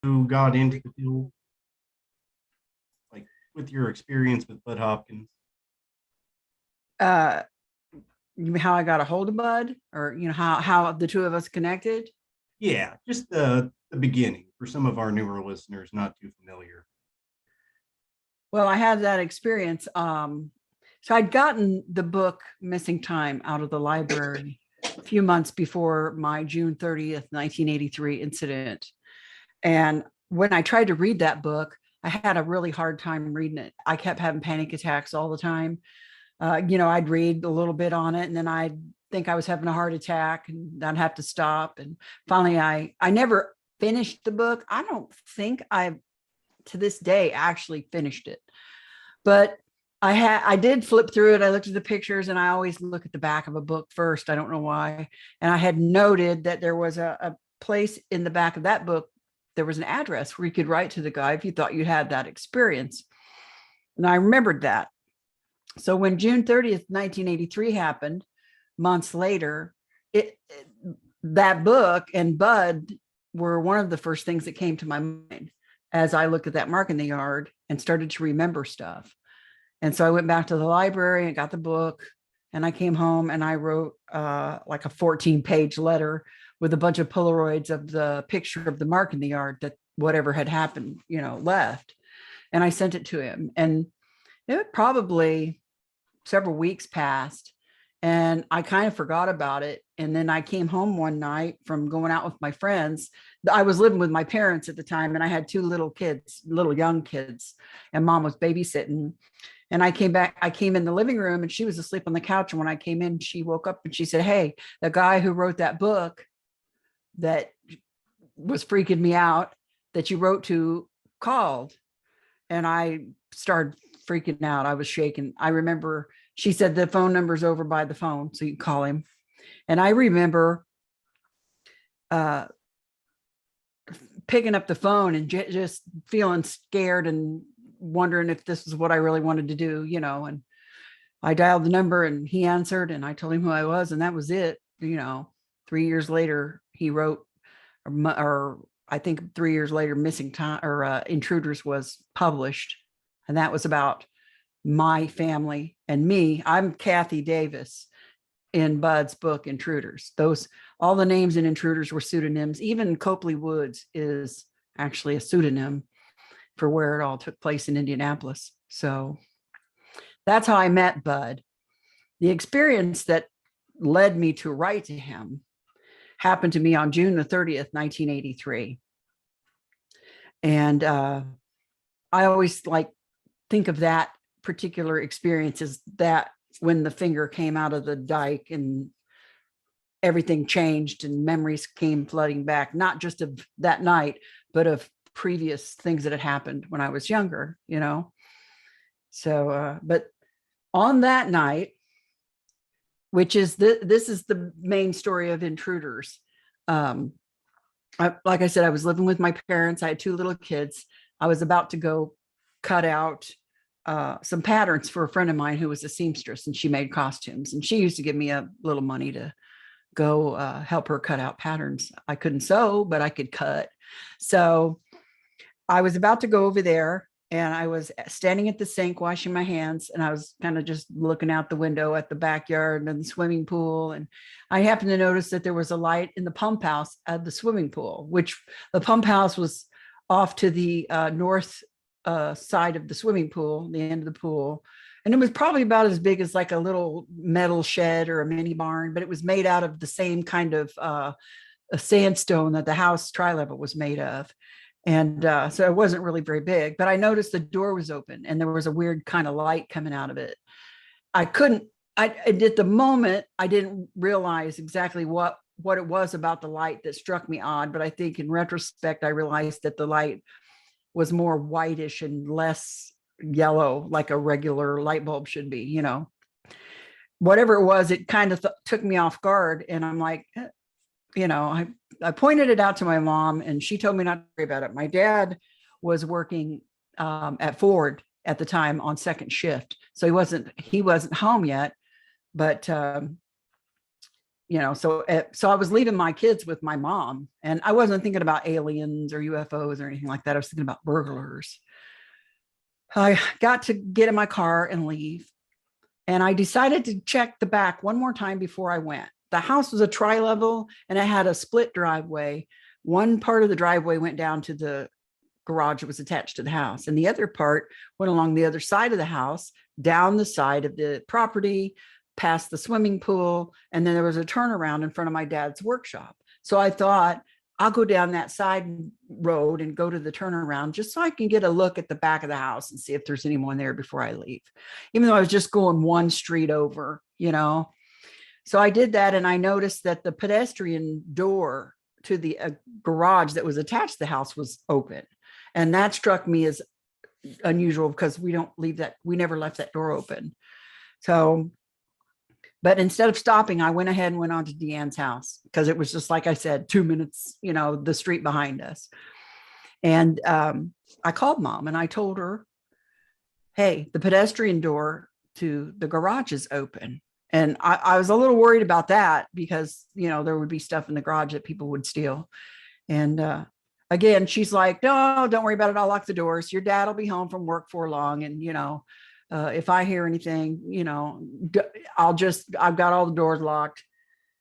also got into the field, like with your experience with Bud Hopkins? Uh, you mean how I got a hold of Bud, or how the two of us connected? Yeah, just the beginning for some of our newer listeners not too familiar. Well, I had that experience. So I'd gotten the book Missing Time out of the library a few months before my June 30th, 1983 incident. And when I tried to read that book, I had a really hard time reading it. I kept having panic attacks all the time. I'd read a little bit on it and then I'd think I was having a heart attack and I'd have to stop. And finally, I never finished the book. I don't think I've to this day actually finished it, but I did flip through it. I looked at the pictures and I always look at the back of a book first. I don't know why. And I had noted that there was a place in the back of that book. There was an address where you could write to the guy if you thought you'd had that experience. And I remembered that. So when June 30th, 1983 happened, months later, that book and Bud were one of the first things that came to my mind as I looked at that mark in the yard and started to remember stuff. And so I went back to the library and got the book, and I came home and I wrote like a 14-page letter with a bunch of Polaroids of the picture of the mark in the yard that whatever had happened, left. And I sent it to him. And it probably several weeks passed and I kind of forgot about it. And then I came home one night from going out with my friends. I was living with my parents at the time and I had two little kids, little young kids, and mom was babysitting. And I came in the living room and she was asleep on the couch. And when I came in, she woke up and she said, "Hey, the guy who wrote that book that was freaking me out that you wrote to called." And I started freaking out. I was shaking. I remember she said the phone number's over by the phone, so you can call him. And I remember picking up the phone and just feeling scared and wondering if this is what I really wanted to do, and I dialed the number and he answered and I told him who I was and that was it. 3 years later, he wrote, or I think 3 years later, Missing Time or Intruders was published. And that was about my family and me. I'm Kathy Davis in Bud's book, Intruders. All the names in Intruders were pseudonyms. Even Copley Woods is actually a pseudonym for where it all took place in Indianapolis. So that's how I met Bud. The experience that led me to write to him happened to me on June the 30th, 1983. And I always think of that particular experience as that when the finger came out of the dike and everything changed and memories came flooding back, not just of that night, but of previous things that had happened when I was younger, So, but on that night, which is this is the main story of Intruders. Like I said, I was living with my parents. I had two little kids. I was about to go cut out some patterns for a friend of mine who was a seamstress, and she made costumes. And she used to give me a little money to go help her cut out patterns. I couldn't sew, but I could cut. So I was about to go over there and I was standing at the sink washing my hands, and I was kind of just looking out the window at the backyard and the swimming pool. And I happened to notice that there was a light in the pump house at the swimming pool, which the pump house was off to the north side of the swimming pool, the end of the pool. And it was probably about as big as like a little metal shed or a mini barn, but it was made out of the same kind of a sandstone that the house tri-level was made of. And so it wasn't really very big, but I noticed the door was open and there was a weird kind of light coming out of it. At the moment, I didn't realize exactly what it was about the light that struck me odd. But I think in retrospect, I realized that the light was more whitish and less yellow, like a regular light bulb should be, Whatever it was, it kind of took me off guard. And I'm like, I pointed it out to my mom and she told me not to worry about it. My dad was working at Ford at the time on second shift. So he wasn't home yet, but so I was leaving my kids with my mom, and I wasn't thinking about aliens or UFOs or anything like that. I was thinking about burglars. I got to get in my car and leave. And I decided to check the back one more time before I went. The house was a tri-level and it had a split driveway. One part of the driveway went down to the garage that was attached to the house, and the other part went along the other side of the house, down the side of the property, past the swimming pool, and then there was a turnaround in front of my dad's workshop. So I thought, I'll go down that side road and go to the turnaround just so I can get a look at the back of the house and see if there's anyone there before I leave, even though I was just going one street over. So I did that, and I noticed that the pedestrian door to the garage that was attached to the house was open. And that struck me as unusual because we never left that door open. So, but instead of stopping, I went ahead and went on to Deanne's house because it was just, like I said, 2 minutes, the street behind us. And I called Mom and I told her, hey, the pedestrian door to the garage is open. And I was a little worried about that because, there would be stuff in the garage that people would steal. And again, she's like, no, don't worry about it. I'll lock the doors. Your dad will be home from work for long. And, if I hear anything, I've got all the doors locked.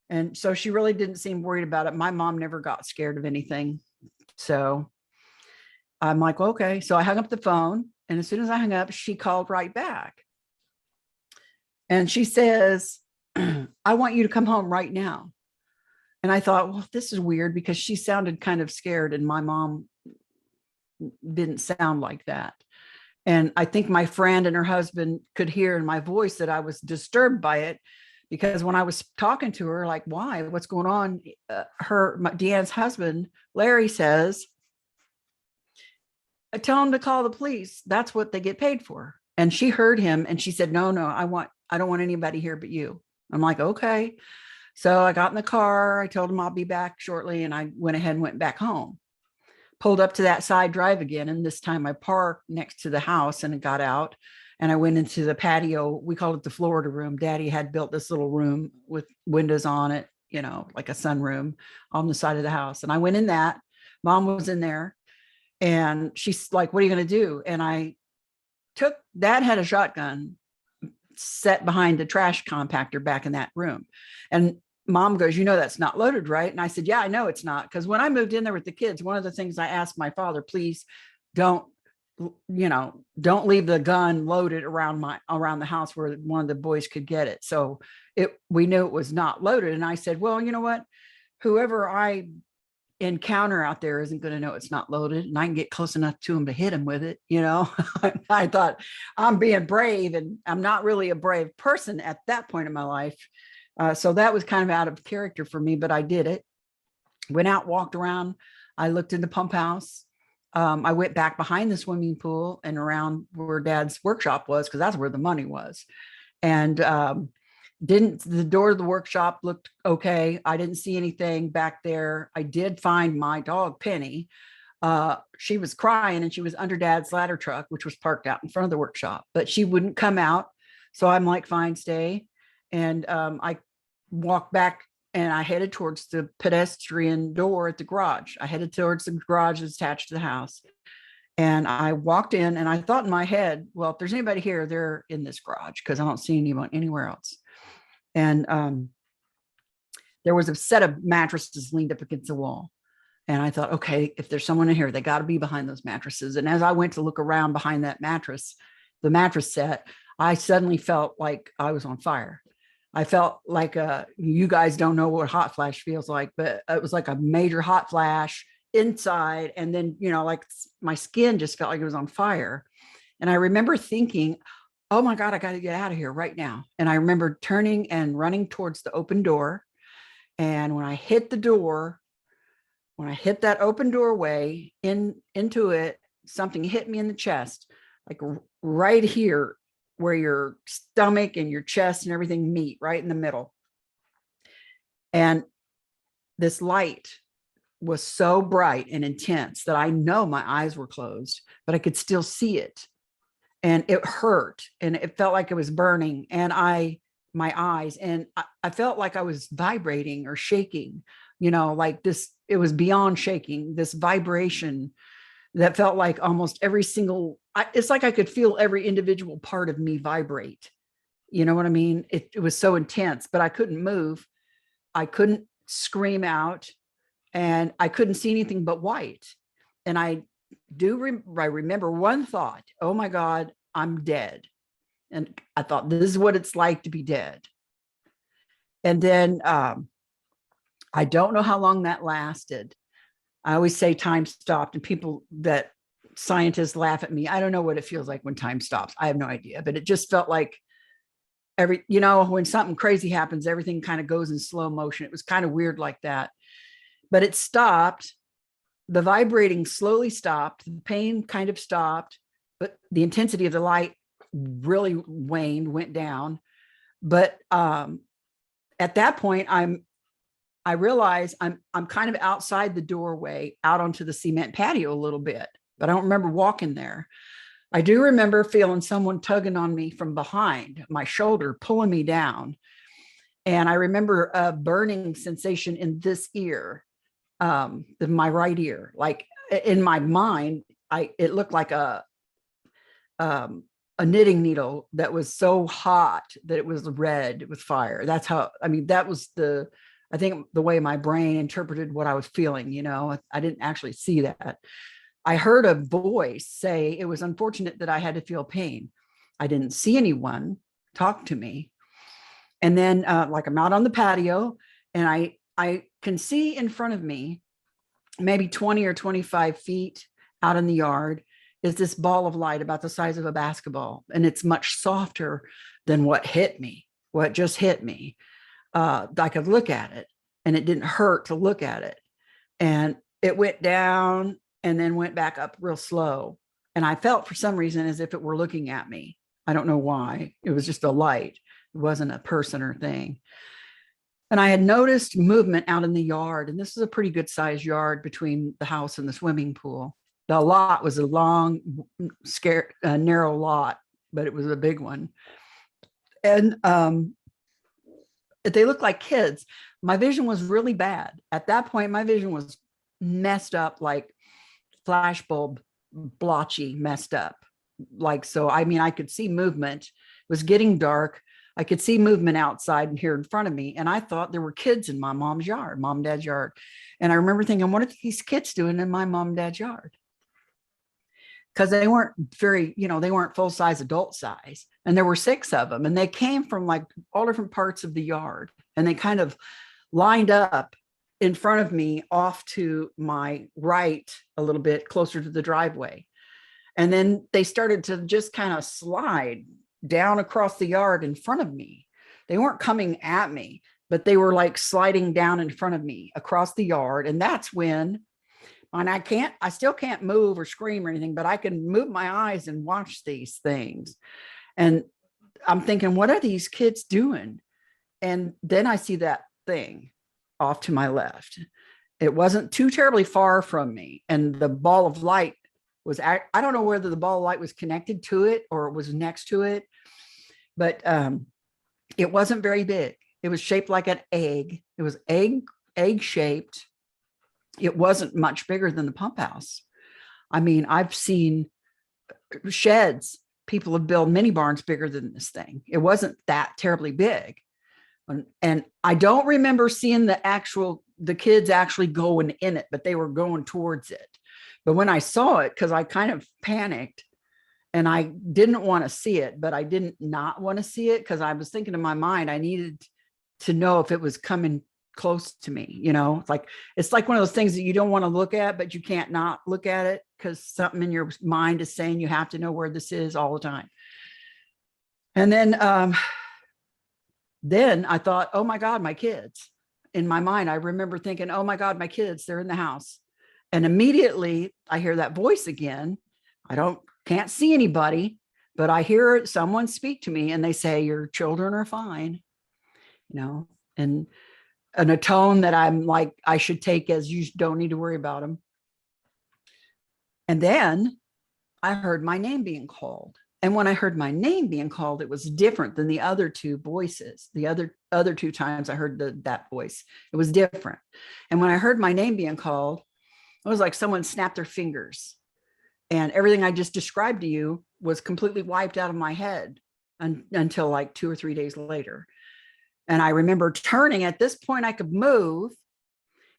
And so she really didn't seem worried about it. My mom never got scared of anything. So I'm like, okay. So I hung up the phone. And as soon as I hung up, she called right back. And she says, I want you to come home right now. And I thought, well, this is weird because she sounded kind of scared and my mom didn't sound like that. And I think my friend and her husband could hear in my voice that I was disturbed by it, because when I was talking to her, like, why, what's going on? Deanne's husband, Larry, says, tell him to call the police. That's what they get paid for. And she heard him and she said, no, I don't want anybody here but you. I'm like, okay. So I got in the car. I told him I'll be back shortly. And I went ahead and went back home, pulled up to that side drive again. And this time I parked next to the house and got out and I went into the patio. We called it the Florida room. Daddy had built this little room with windows on it, like a sunroom on the side of the house. And I went in that. Mom was in there and she's like, what are you going to do? And Dad had a shotgun set behind the trash compactor back in that room. And Mom goes, that's not loaded, right? And I said, yeah, I know it's not. Because when I moved in there with the kids, one of the things I asked my father, please don't leave the gun loaded around the house where one of the boys could get it. So we knew it was not loaded. And I said, well, you know what? Whoever I encounter out there isn't going to know it's not loaded, and I can get close enough to him to hit him with it. I thought, I'm being brave, and I'm not really a brave person at that point in my life. So that was kind of out of character for me, but I did it. Went out, walked around. I looked in the pump house. I went back behind the swimming pool and around where Dad's workshop was, because that's where the money was. And the door of the workshop looked okay. I didn't see anything back there. I did find my dog, Penny. She was crying and she was under Dad's ladder truck, which was parked out in front of the workshop, but she wouldn't come out. So I'm like, fine, stay. And I walked back and I headed towards the pedestrian door at the garage. I headed towards the garage that's attached to the house. And I walked in and I thought in my head, well, if there's anybody here, they're in this garage because I don't see anyone anywhere else. And there was a set of mattresses leaned up against the wall. And I thought, okay, if there's someone in here, they got to be behind those mattresses. And as I went to look around behind that mattress, the mattress set, I suddenly felt like I was on fire. I felt like, you guys don't know what hot flash feels like, but it was like a major hot flash inside. And then, like my skin just felt like it was on fire. And I remember thinking, oh my God, I got to get out of here right now. And I remember turning and running towards the open door. And when I hit the door, when I hit that open doorway into it, something hit me in the chest, like right here where your stomach and your chest and everything meet, right in the middle. And this light was so bright and intense that I know my eyes were closed, but I could still see it. And it hurt and it felt like it was burning. And my eyes, and I felt like I was vibrating or shaking, you know, like this, it was beyond shaking, this vibration that felt like almost every single, it's like I could feel every individual part of me vibrate. You know what I mean? It was so intense, but I couldn't move. I couldn't scream out, and I couldn't see anything but white. And I remember one thought, oh my God, I'm dead. And I thought, this is what it's like to be dead. And then I don't know how long that lasted. I always say time stopped, and people that scientists laugh at me. I don't know what it feels like when time stops. I have no idea, but it just felt like you know, when something crazy happens, everything kind of goes in slow motion. It was kind of weird like that, but it stopped. The vibrating slowly stopped. The pain kind of stopped, but the intensity of the light really waned, went down. But at that point, I realize I'm kind of outside the doorway, out onto the cement patio a little bit, but I don't remember walking there. I do remember feeling someone tugging on me from behind my shoulder, pulling me down. And I remember a burning sensation in this ear, my right ear. Like in my mind, it looked like a knitting needle that was so hot that it was red with fire. That's how, I mean, that was I think the way my brain interpreted what I was feeling, you know. I didn't actually see that. I heard a voice say it was unfortunate that I had to feel pain. I didn't see anyone talk to me. And then like I'm out on the patio, and I can see in front of me, maybe 20 or 25 feet out in the yard, is this ball of light about the size of a basketball. And it's much softer than what just hit me. I could look at it, and it didn't hurt to look at it. And it went down and then went back up real slow. And I felt for some reason as if it were looking at me. I don't know why. It was just a light. It wasn't a person or thing. And I had noticed movement out in the yard. And this is a pretty good sized yard between the house and the swimming pool. The lot was a long, narrow lot, but it was a big one. And they looked like kids. My vision was really bad. At that point, my vision was messed up, like flashbulb blotchy, messed up. Like, so, I mean, I could see movement. It was getting dark. I could see movement outside and here in front of me. And I thought there were kids in my mom and dad's yard. And I remember thinking, what are these kids doing in my mom and dad's yard? Because they weren't very, you know, they weren't full size, adult size. And there were 6 of them. And they came from like all different parts of the yard. And they kind of lined up in front of me off to my right a little bit closer to the driveway. And then they started to just kind of slide down across the yard in front of me. They weren't coming at me, but they were like sliding down in front of me across the yard. And that's when, and I still can't move or scream or anything, but I can move my eyes and watch these things. And I'm thinking, what are these kids doing? And then I see that thing off to my left. It wasn't too terribly far from me. And the ball of light was, I don't know whether the ball of light was connected to it or it was next to it, but it wasn't very big. It was shaped like an egg. It was egg shaped. It wasn't much bigger than the pump house. I mean, I've seen sheds. People have built mini barns bigger than this thing. It wasn't that terribly big. And I don't remember seeing the kids actually going in it, but they were going towards it. But when I saw it, because I kind of panicked and I didn't want to see it, but I didn't not want to see it because I was thinking in my mind, I needed to know if it was coming close to me. You know, it's like one of those things that you don't want to look at, but you can't not look at it because something in your mind is saying you have to know where this is all the time. And then I thought, oh my God, my kids. In my mind, I remember thinking, oh my God, my kids, they're in the house. And immediately I hear that voice again. Can't see anybody, but I hear someone speak to me and they say, your children are fine, you know, and in a tone that I'm like, I should take as you don't need to worry about them. And then I heard my name being called. And when I heard my name being called, it was different than the other two voices. The other two times I heard that voice, it was different. And when I heard my name being called, it was like someone snapped their fingers, and everything I just described to you was completely wiped out of my head until like 2 or 3 days later. And I remember turning. At this point, I could move,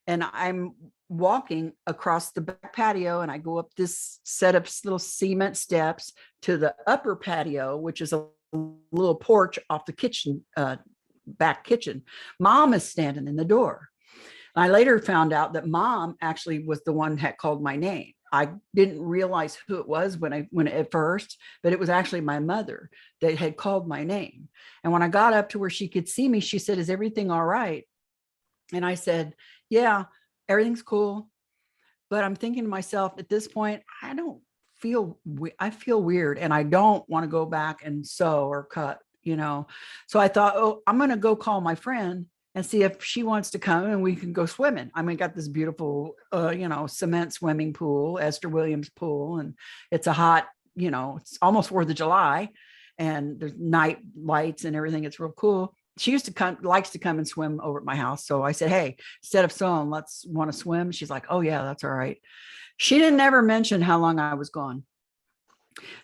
and I'm walking across the back patio, and I go up this set of little cement steps to the upper patio, which is a little porch off the kitchen, back kitchen. Mom is standing in the door. I later found out that Mom actually was the one that called my name. I didn't realize who it was when at first, but it was actually my mother that had called my name. And when I got up to where she could see me, she said, "Is everything all right?" And I said, "Yeah, everything's cool." But I'm thinking to myself at this point, I feel weird, and I don't want to go back and sew or cut, So I thought, oh, I'm going to go call my friend and see if she wants to come and we can go swimming. I mean, got this beautiful, cement swimming pool, Esther Williams pool. And it's a hot, it's almost 4th of July, and there's night lights and everything. It's real cool. She likes to come and swim over at my house. So I said, "Hey, instead of sewing, want to swim?" She's like, "Oh yeah, that's all right." She didn't ever mention how long I was gone.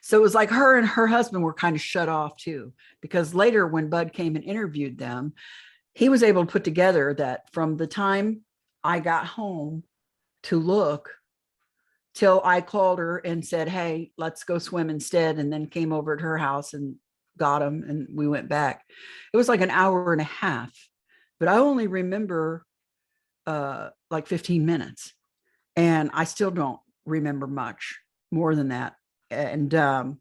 So it was like her and her husband were kind of shut off too, because later when Bud came and interviewed them, he was able to put together that from the time I got home to look till I called her and said, "Hey, let's go swim instead," and then came over at her house and got him, and we went back. It was like an hour and a half, but I only remember like 15 minutes, and I still don't remember much more than that. And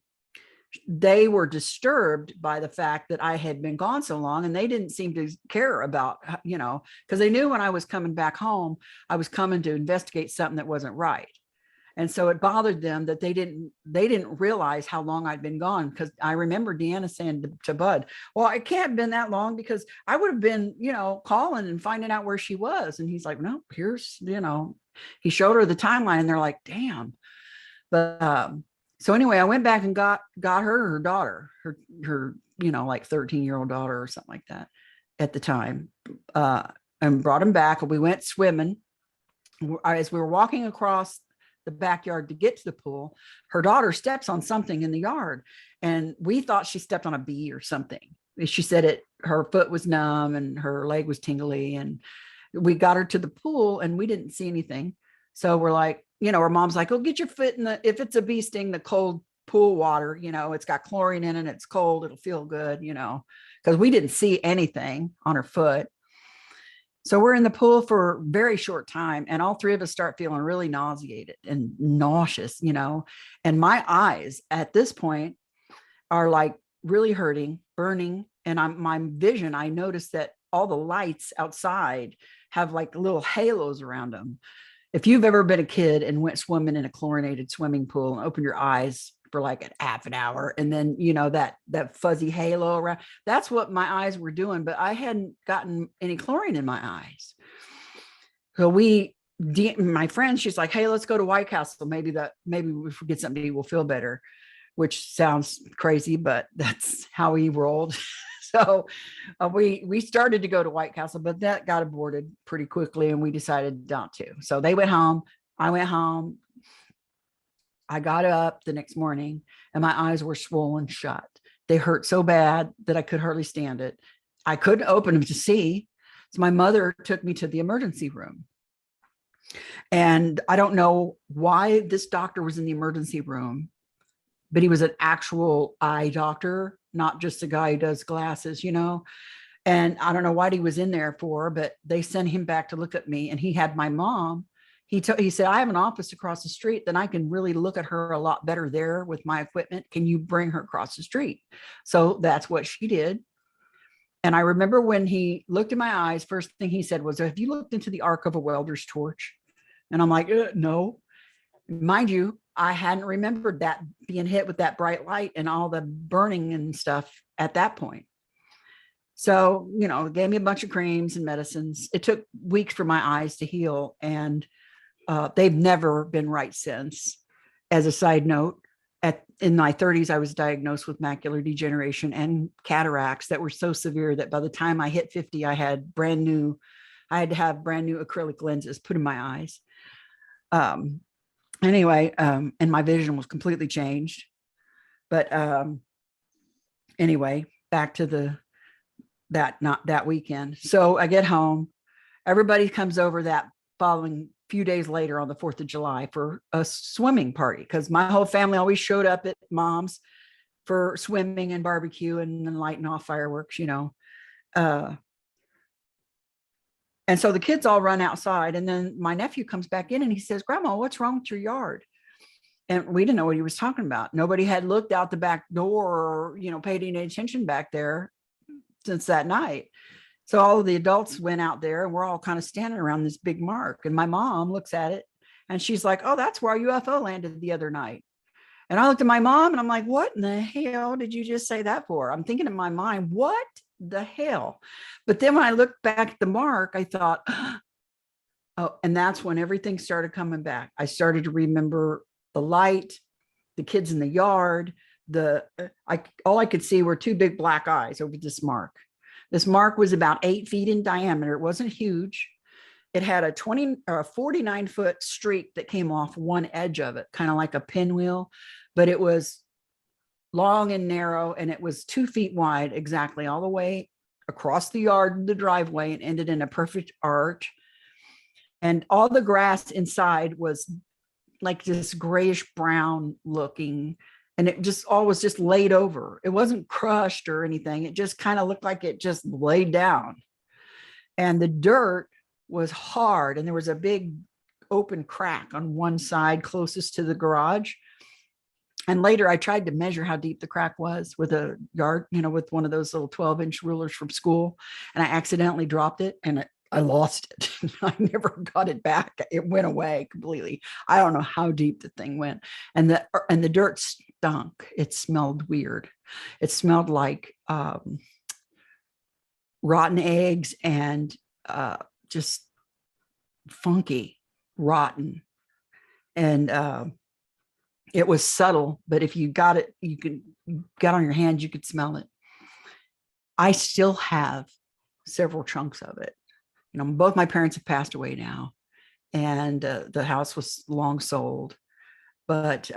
they were disturbed by the fact that I had been gone so long, and they didn't seem to care about, because they knew when I was coming back home, I was coming to investigate something that wasn't right. And so it bothered them that they didn't realize how long I'd been gone. Because I remember Deanna saying to Bud, "Well, it can't have been that long, because I would have been, calling and finding out where she was." And he's like, "No, here's, he showed her the timeline," and they're like, "Damn." But so anyway, I went back and got her daughter, her like 13-year-old daughter or something like that at the time, and brought him back. And we went swimming. As we were walking across the backyard to get to the pool, her daughter steps on something in the yard, and we thought she stepped on a bee or something. She said her foot was numb and her leg was tingly, and we got her to the pool and we didn't see anything. So we're like, her mom's like, "Oh, get your foot in if it's a bee sting, the cold pool water, it's got chlorine in it, it's cold, it'll feel good," because we didn't see anything on her foot. So we're in the pool for a very short time, and all three of us start feeling really nauseated and nauseous, and my eyes at this point are like really hurting, burning. And my vision, I noticed that all the lights outside have like little halos around them. If you've ever been a kid and went swimming in a chlorinated swimming pool and opened your eyes for like a half an hour, and then that fuzzy halo around, that's what my eyes were doing. But I hadn't gotten any chlorine in my eyes. So my friend, she's like, "Hey, let's go to White Castle. Maybe if we get something to eat, we'll feel better," which sounds crazy, but that's how he rolled. So we started to go to White Castle, but that got aborted pretty quickly, and we decided not to. So they went home. I went home. I got up the next morning, and my eyes were swollen shut. They hurt so bad that I could hardly stand it. I couldn't open them to see. So my mother took me to the emergency room. And I don't know why this doctor was in the emergency room, but he was an actual eye doctor, not just a guy who does glasses, And I don't know what he was in there for, but they sent him back to look at me, and he had my mom. He said, "I have an office across the street, then I can really look at her a lot better there with my equipment. Can you bring her across the street?" So that's what she did. And I remember when he looked in my eyes, first thing he said was, "Have you looked into the arc of a welder's torch?" And I'm like, "No." Mind you, I hadn't remembered that being hit with that bright light and all the burning and stuff at that point. So, gave me a bunch of creams and medicines. It took weeks for my eyes to heal, and they've never been right since. As a side note, in my 30s, I was diagnosed with macular degeneration and cataracts that were so severe that by the time I hit 50, I had to have brand new acrylic lenses put in my eyes. Anyway, and my vision was completely changed. But anyway, back to that weekend. So I get home, everybody comes over that following few days later on the 4th of July for a swimming party, because my whole family always showed up at mom's for swimming and barbecue and then lighting off fireworks, and so the kids all run outside, and then my nephew comes back in and he says, "Grandma, what's wrong with your yard?" And we didn't know what he was talking about. Nobody had looked out the back door or, paid any attention back there since that night. So all of the adults went out there and we're all kind of standing around this big mark. And my mom looks at it and she's like, "Oh, that's where our UFO landed the other night." And I looked at my mom and I'm like, "What in the hell did you just say that for?" I'm thinking in my mind, what the hell? But then when I looked back at the mark, I thought, oh, and that's when everything started coming back. I started to remember the light, the kids in the yard, all I could see were two big black eyes over this mark. This mark was about 8 feet in diameter. It wasn't huge. It had a 49-foot streak that came off one edge of it, kind of like a pinwheel, but it was long and narrow, and it was 2 feet wide exactly all the way across the yard, the driveway, and ended in a perfect arch. And all the grass inside was like this grayish brown looking, and it just all was just laid over. It wasn't crushed or anything. It just kind of looked like it just laid down. And the dirt was hard, and there was a big open crack on one side closest to the garage. And later I tried to measure how deep the crack was with a yard, with one of those little 12-inch rulers from school. And I accidentally dropped it and I lost it. I never got it back. It went away completely. I don't know how deep the thing went. And the dirt stunk. It smelled weird. It smelled like rotten eggs and just funky, rotten. And it was subtle, but if you got it, you could get on your hands, you could smell it. I still have several chunks of it. Both my parents have passed away now, and the house was long sold. But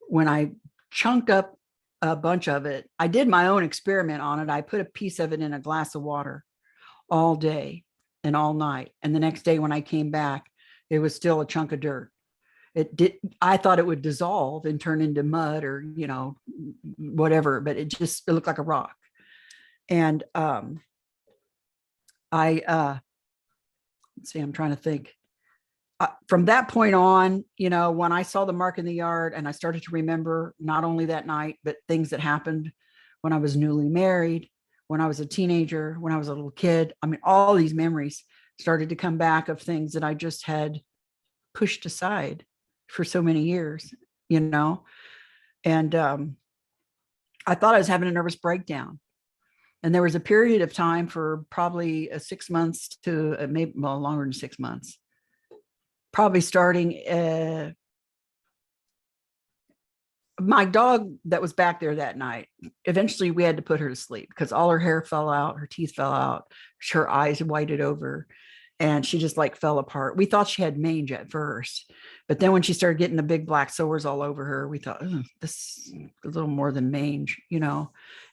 when I chunked up a bunch of it, I did my own experiment on it. I put a piece of it in a glass of water all day and all night. And the next day when I came back, it was still a chunk of dirt. I thought it would dissolve and turn into mud or, whatever, but it looked like a rock. And let's see, I'm trying to think. From that point on, when I saw the mark in the yard and I started to remember not only that night, but things that happened when I was newly married, when I was a teenager, when I was a little kid. I mean, all these memories started to come back of things that I just had pushed aside for so many years, and I thought I was having a nervous breakdown. And there was a period of time for probably 6 months to maybe longer than 6 months, probably starting. My dog that was back there that night, eventually we had to put her to sleep because all her hair fell out, her teeth fell out, her eyes whited over, and she just like fell apart. We thought she had mange at first, but then when she started getting the big black sores all over her, we thought, oh, this is a little more than mange,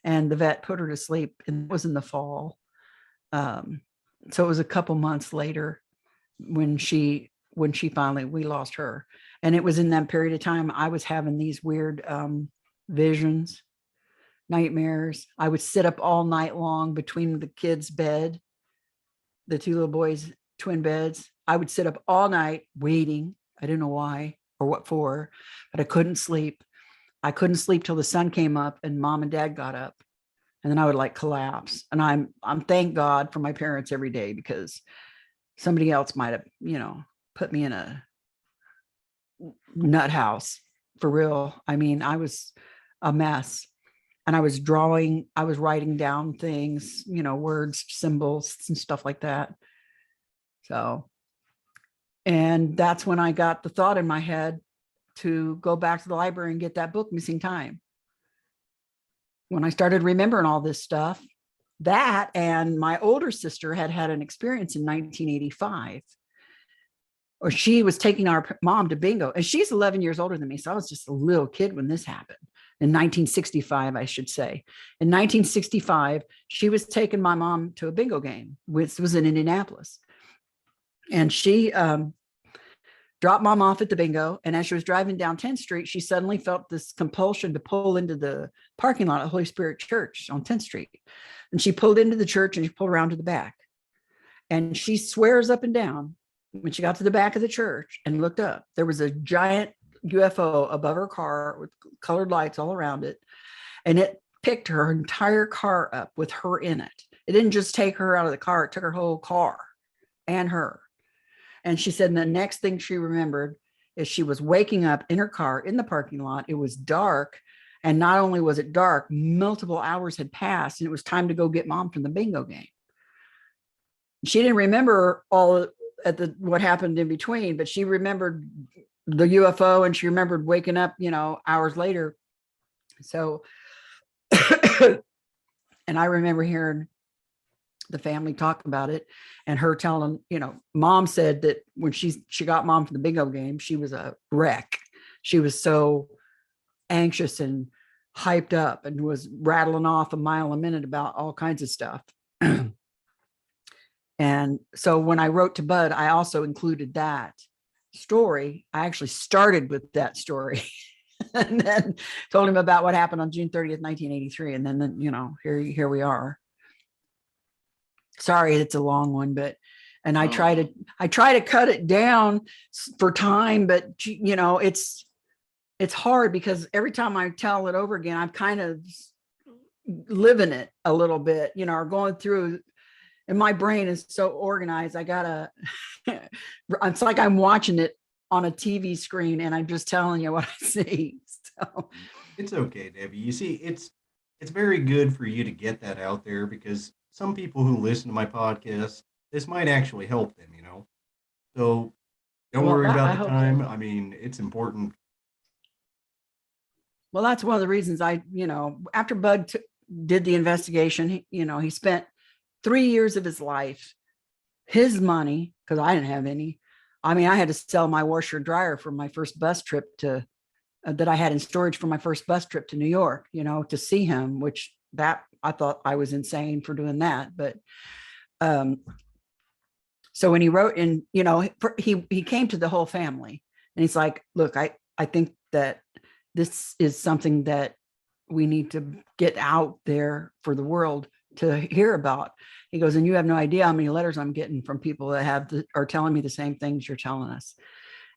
and the vet put her to sleep, and it was in the fall. So it was a couple months later when she finally, we lost her. And it was in that period of time I was having these weird visions, nightmares. I would sit up all night long between the kids' bed, the two little boys' twin beds. I would sit up all night waiting. I didn't know why or what for, but I couldn't sleep. I couldn't sleep till the sun came up and mom and dad got up, and then I would like collapse. And I'm thank God for my parents every day, because somebody else might have, put me in a nut house for real. I mean, I was a mess, and I was writing down things, words, symbols and stuff like that. So, and that's when I got the thought in my head to go back to the library and get that book, Missing Time. When I started remembering all this stuff, that and my older sister had an experience in 1985, or she was taking our mom to bingo, and she's 11 years older than me. So I was just a little kid when this happened in 1965, I should say. In 1965, she was taking my mom to a bingo game, which was in Indianapolis. And she dropped mom off at the bingo. And as she was driving down 10th Street, she suddenly felt this compulsion to pull into the parking lot of Holy Spirit Church on 10th Street. And she pulled into the church and she pulled around to the back. And she swears up and down when she got to the back of the church and looked up, there was a giant UFO above her car with colored lights all around it. And it picked her entire car up with her in it. It didn't just take her out of the car, it took her whole car and her. And she said the next thing she remembered is she was waking up in her car in the parking lot. It was dark. And not only was it dark, multiple hours had passed and it was time to go get mom from the bingo game. She didn't remember all what happened in between, but she remembered the UFO and she remembered waking up, hours later. So, and I remember hearing the family talk about it and her telling, mom said that when she got mom to the bingo game, she was a wreck. She was so anxious and hyped up and was rattling off a mile a minute about all kinds of stuff. And so when I wrote to Bud, I also included that story. I actually started with that story and then told him about what happened on June 30th, 1983. And then, here we are. Sorry, it's a long one, but, and I try to cut it down for time, but it's hard because every time I tell it over again, I'm kind of living it a little bit, or going through. And my brain is so organized. It's like I'm watching it on a TV screen and I'm just telling you what I see. So it's okay, Debbie. You see, it's very good for you to get that out there because some people who listen to my podcast, this might actually help them, So don't worry about the time. So. I mean, it's important. Well, that's one of the reasons after Bud did the investigation, he spent 3 years of his life, his money, because I didn't have any. I mean, I had to sell my washer and dryer for my first bus trip that I had in storage for my first bus trip to New York, to see him, which that I thought I was insane for doing that. But so when he wrote in, he came to the whole family and he's like, look, I think that this is something that we need to get out there for the world to hear about. He goes, and you have no idea how many letters I'm getting from people that are telling me the same things you're telling us.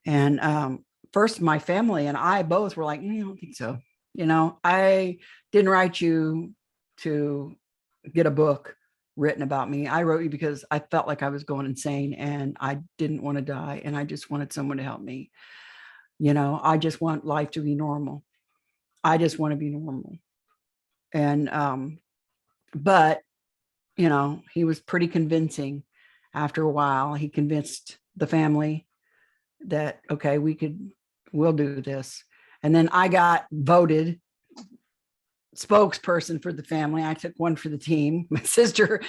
And first, my family and I both were like, I don't think so. I didn't write you to get a book written about me. I wrote you because I felt like I was going insane and I didn't want to die. And I just wanted someone to help me. I just want life to be normal. I just want to be normal. And, but, he was pretty convincing after a while. He convinced the family that, okay, we'll do this. And then I got voted spokesperson for the family. I took one for the team. My sister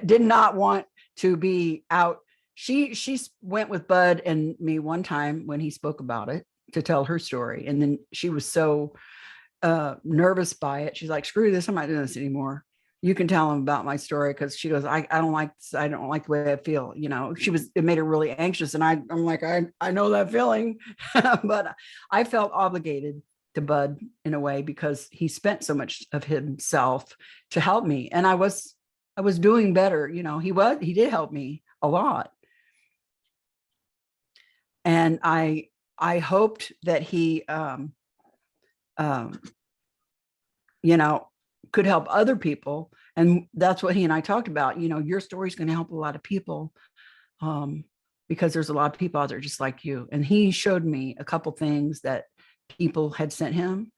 did not want to be out. She went with Bud and me one time when he spoke about it to tell her story. And then she was so nervous by it. She's like, screw this. I'm not doing this anymore. You can tell him about my story. Cause she goes, I don't like the way I feel. It made her really anxious. And I'm like, I know that feeling, but I felt obligated to Bud in a way because he spent so much of himself to help me. And I was doing better. He did help me a lot. And I hoped that he, could help other people. And that's what he and I talked about. Your story is going to help a lot of people because there's a lot of people out there just like you. And he showed me a couple things that people had sent him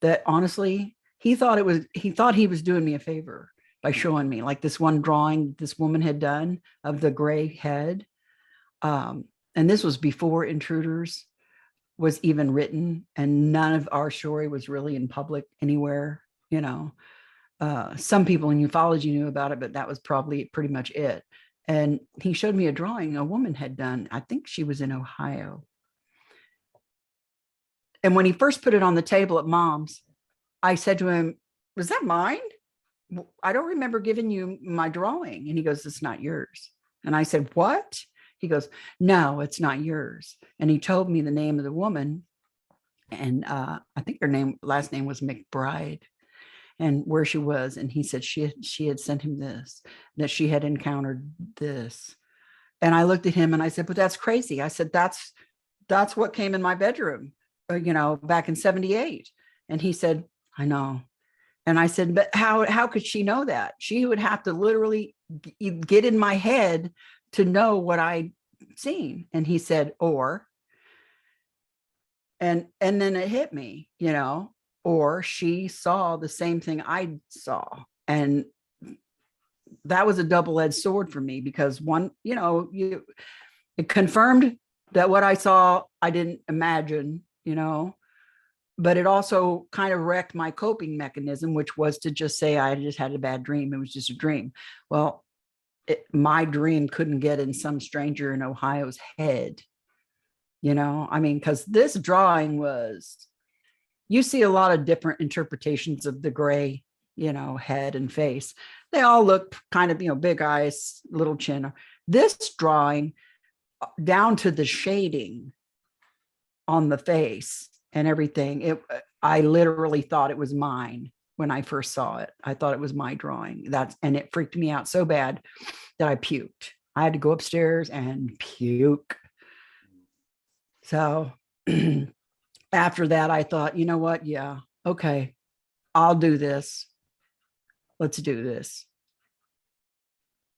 that honestly, he thought he was doing me a favor by showing me, like this one drawing this woman had done of the gray head. And this was before Intruders. was even written, and none of our story was really in public anywhere. Some people in ufology knew about it, but that was probably pretty much it. And he showed me a drawing a woman had done. I think she was in Ohio. And when he first put it on the table at Mom's, I said to him, "Was that mine? I don't remember giving you my drawing." And he goes, "It's not yours." And I said, "What?" He goes, "No, it's not yours." And he told me the name of the woman. And I think her last name was McBride, and where she was. And he said she had sent him this, that she had encountered this. And I looked at him and I said, "But that's crazy." I said, that's what came in my bedroom, back in 78. And he said, "I know." And I said, "But how could she know that? She would have to literally get in my head to know what I'd seen." And he said, and then it hit me, or she saw the same thing I saw. And that was a double-edged sword for me, because one, it confirmed that what I saw, I didn't imagine, but it also kind of wrecked my coping mechanism, which was to just say I just had a bad dream. It was just a dream. Well, my dream couldn't get in some stranger in Ohio's head, because this drawing was, you see a lot of different interpretations of the gray, head and face. They all look kind of, big eyes, little chin. This drawing, down to the shading on the face and everything, I literally thought it was mine when I first saw it. I thought it was my drawing. And it freaked me out so bad that I puked. I had to go upstairs and puke. So after that, I thought, you know what? Yeah, okay, I'll do this. Let's do this.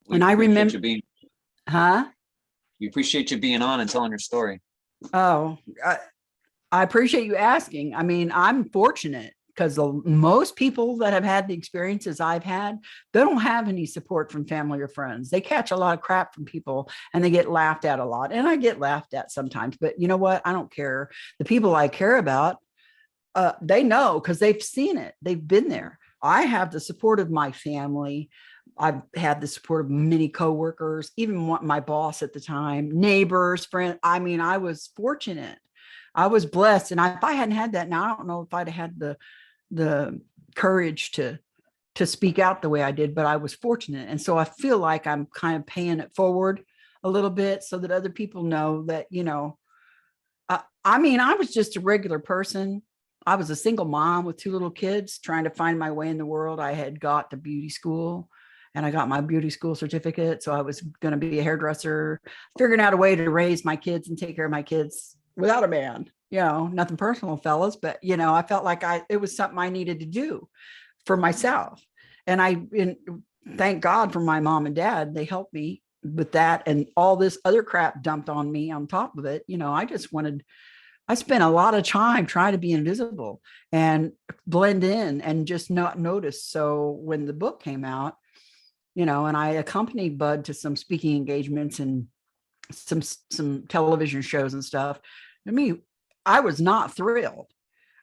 And I remember We appreciate you being on and telling your story. Oh, I appreciate you asking. I mean, I'm fortunate, because most people that have had the experiences I've had, they don't have any support from family or friends. They catch a lot of crap from people, and they get laughed at a lot. And I get laughed at sometimes, but you know what? I don't care. The people I care about, they know, because they've seen it. They've been there. I have the support of my family. I've had the support of many coworkers, even my boss at the time, neighbors, friends. I mean, I was fortunate. I was blessed. And if I hadn't had that, now I don't know if I'd had the courage to speak out the way I did, but I was fortunate. And so I feel like I'm kind of paying it forward a little bit, so that other people know that, I was just a regular person. I was a single mom with 2 little kids trying to find my way in the world. I had got to beauty school, and I got my beauty school certificate. So I was going to be a hairdresser, figuring out a way to raise my kids and take care of my kids without a man. Nothing personal, fellas, but I felt like it was something I needed to do for myself. And thank God for my mom and dad. They helped me with that, and all this other crap dumped on me on top of it. I spent a lot of time trying to be invisible and blend in and just not notice. So when the book came out, and I accompanied Bud to some speaking engagements and some television shows and stuff. I was not thrilled.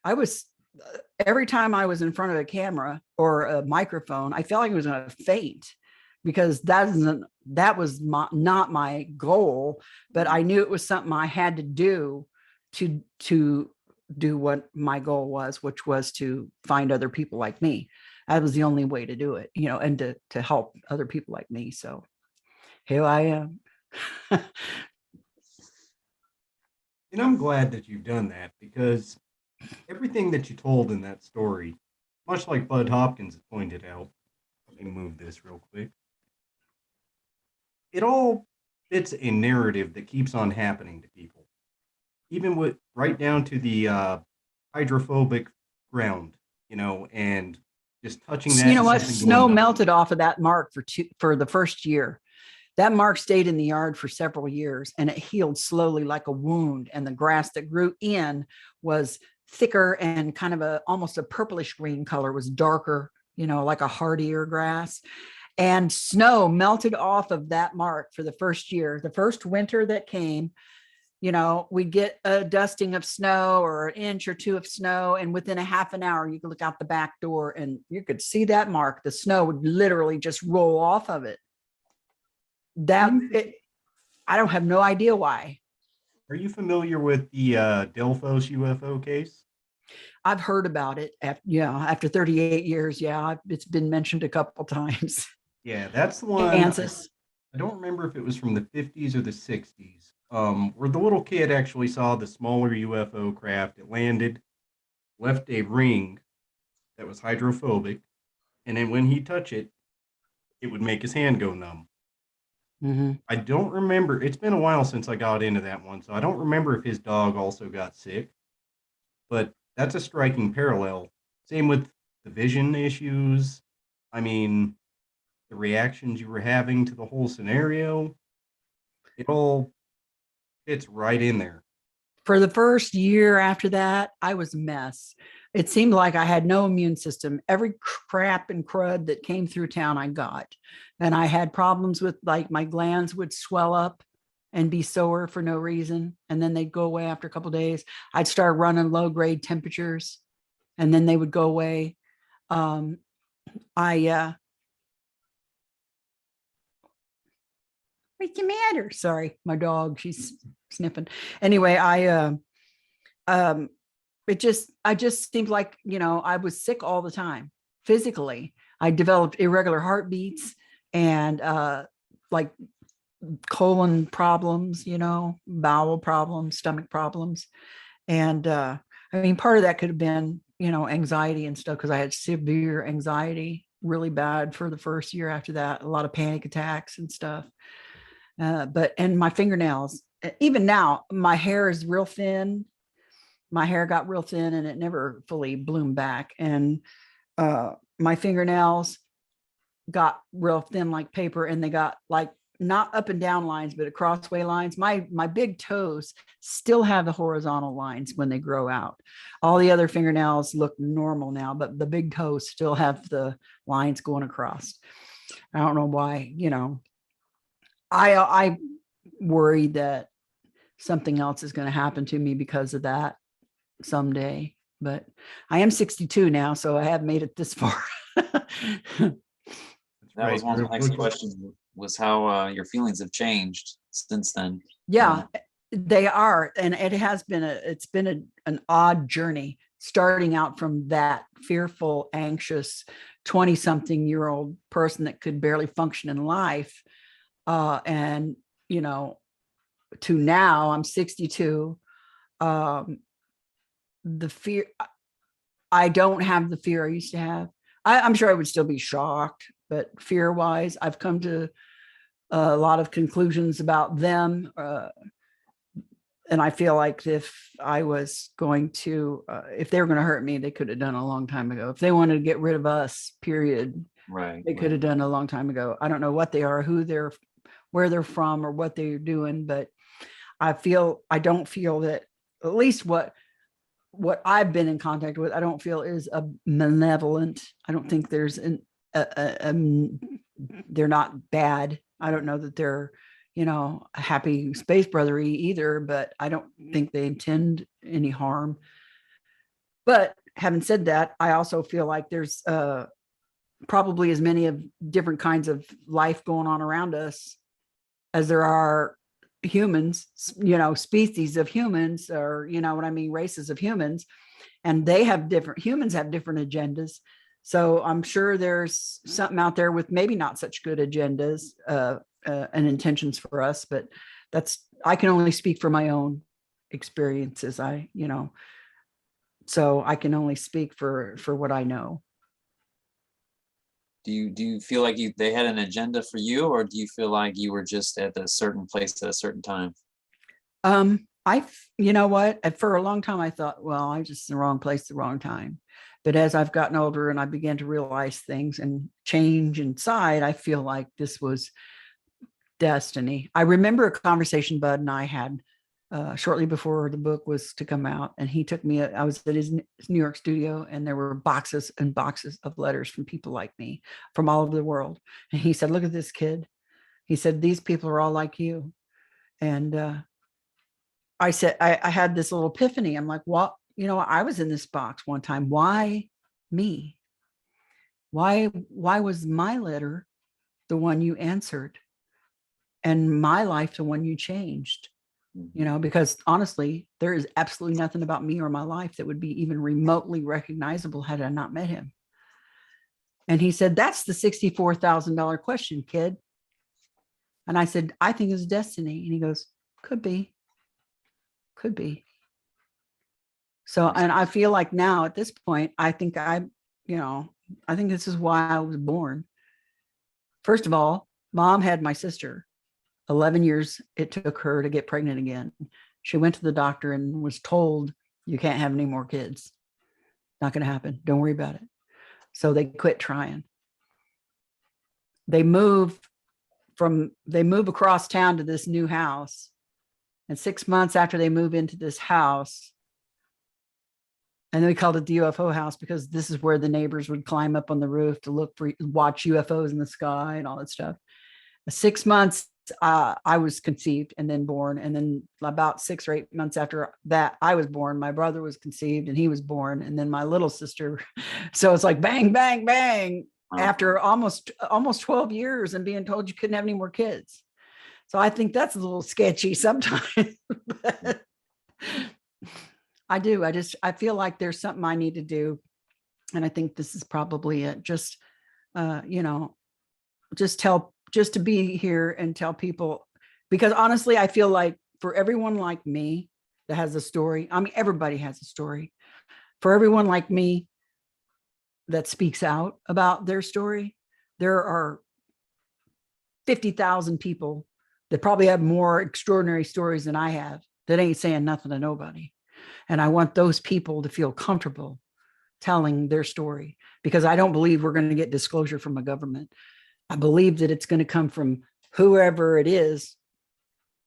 Every time I was in front of a camera or a microphone, I felt like I was going to faint, because that was not my goal, but I knew it was something I had to do to do what my goal was, which was to find other people like me. That was the only way to do it, and to help other people like me. So here I am. And I'm glad that you've done that, because everything that you told in that story, much like Bud Hopkins pointed out, let me move this real quick, it all fits a narrative that keeps on happening to people. Even with right down to the hydrophobic ground, and just touching that. You know what? Snow melted off of that mark for the first year. That mark stayed in the yard for several years, and it healed slowly like a wound. And the grass that grew in was thicker and kind of almost a purplish green color, was darker, like a hardier grass. And snow melted off of that mark for the first year. The first winter that came, we'd get a dusting of snow or an inch or two of snow, and within a half an hour, you could look out the back door and you could see that mark. The snow would literally just roll off of it. I don't have no idea why. Are you familiar with the Delphos UFO case? I've heard about it. After 38 years, it's been mentioned a couple times. Yeah, that's the one. Kansas. I don't remember if it was from the 50s or the 60s, where the little kid actually saw the smaller UFO craft. It landed, left a ring that was hydrophobic, and then when he touched it, it would make his hand go numb. Mm-hmm. I don't remember. It's been a while since I got into that one, so I don't remember if his dog also got sick. But that's a striking parallel. Same with the vision issues. I mean, the reactions you were having to the whole scenario, it all fits right in there. For the first year after that, I was a mess. It seemed like I had no immune system. Every crap and crud that came through town, I got. And I had problems with, like, my glands would swell up and be sore for no reason. And then they'd go away after a couple of days. I'd start running low grade temperatures and then they would go away. What's the matter? Sorry, my dog, she's sniffing. Anyway, it just seemed like, I was sick all the time physically. I developed irregular heartbeats and like colon problems, bowel problems, stomach problems. And part of that could have been, anxiety and stuff, because I had severe anxiety, really bad for the first year after that, a lot of panic attacks and stuff. And my fingernails, even now, my hair is real thin. My hair got real thin and it never fully bloomed back. And my fingernails got real thin like paper, and they got like not up and down lines, but crossway lines. My big toes still have the horizontal lines when they grow out. All the other fingernails look normal now, but the big toes still have the lines going across. I don't know why, I worry that something else is going to happen to me because of that someday, but I am 62 now, so I have made it this far. That was one of my next questions, was how your feelings have changed since then. Yeah, they are. And it has been an odd journey, starting out from that fearful, anxious 20-something-year-old person that could barely function in life. And, to now I'm 62. The fear, I don't have the fear I used to have. I'm sure I would still be shocked, but fear wise, I've come to a lot of conclusions about them. And I feel like if I was going to, if they were going to hurt me, they could have done a long time ago. If they wanted to get rid of us, period, they could have done a long time ago. I don't know what they are, where they're from, or what they're doing, but I don't feel that, at least what I've been in contact with, I don't feel is a malevolent. I don't think there's they're not bad. I don't know that they're, a happy space brothery either, but I don't think they intend any harm. But having said that, I also feel like there's probably as many of different kinds of life going on around us as there are humans, species of humans, or races of humans, and humans have different agendas. So I'm sure there's something out there with maybe not such good agendas and intentions for us, but I can only speak for my own experiences. So I can only speak for what I know. Do you feel like they had an agenda for you, or do you feel like you were just at a certain place at a certain time? You know what? For a long time, I thought, well, I'm just in the wrong place, the wrong time. But as I've gotten older and I began to realize things and change inside, I feel like this was destiny. I remember a conversation Bud and I had shortly before the book was to come out, and he took me. I was at his New York studio, and there were boxes and boxes of letters from people like me from all over the world. And he said, "Look at this kid." He said, "These people are all like you." And I said, I had this little epiphany. I'm like, what? I was in this box one time. Why me? Why was my letter the one you answered and my life the one you changed? Because honestly, there is absolutely nothing about me or my life that would be even remotely recognizable had I not met him. And he said, that's the $64,000 question, kid. And I said, I think it's destiny. And he goes, could be. So, and I feel like now at this point, I think this is why I was born. First of all, mom had my sister. 11 years it took her to get pregnant again. She went to the doctor and was told, you can't have any more kids. Not going to happen. Don't worry about it. So they quit trying. They move across town to this new house. And 6 months after they move into this house, and then we called it the UFO house because this is where the neighbors would climb up on the roof to watch UFOs in the sky and all that stuff. 6 months, I was conceived and then born. And then about 6 or 8 months after that, I was born. My brother was conceived and he was born. And then my little sister. So it's like bang, bang, bang. After almost 12 years and being told you couldn't have any more kids. So I think that's a little sketchy sometimes. But I do. I feel like there's something I need to do. And I think this is probably it. Just to be here and tell people, because honestly, I feel like for everyone like me that has a story, I mean, everybody has a story. For everyone like me that speaks out about their story, there are 50,000 people that probably have more extraordinary stories than I have that ain't saying nothing to nobody. And I want those people to feel comfortable telling their story, because I don't believe we're going to get disclosure from a government. I believe that it's going to come from whoever it is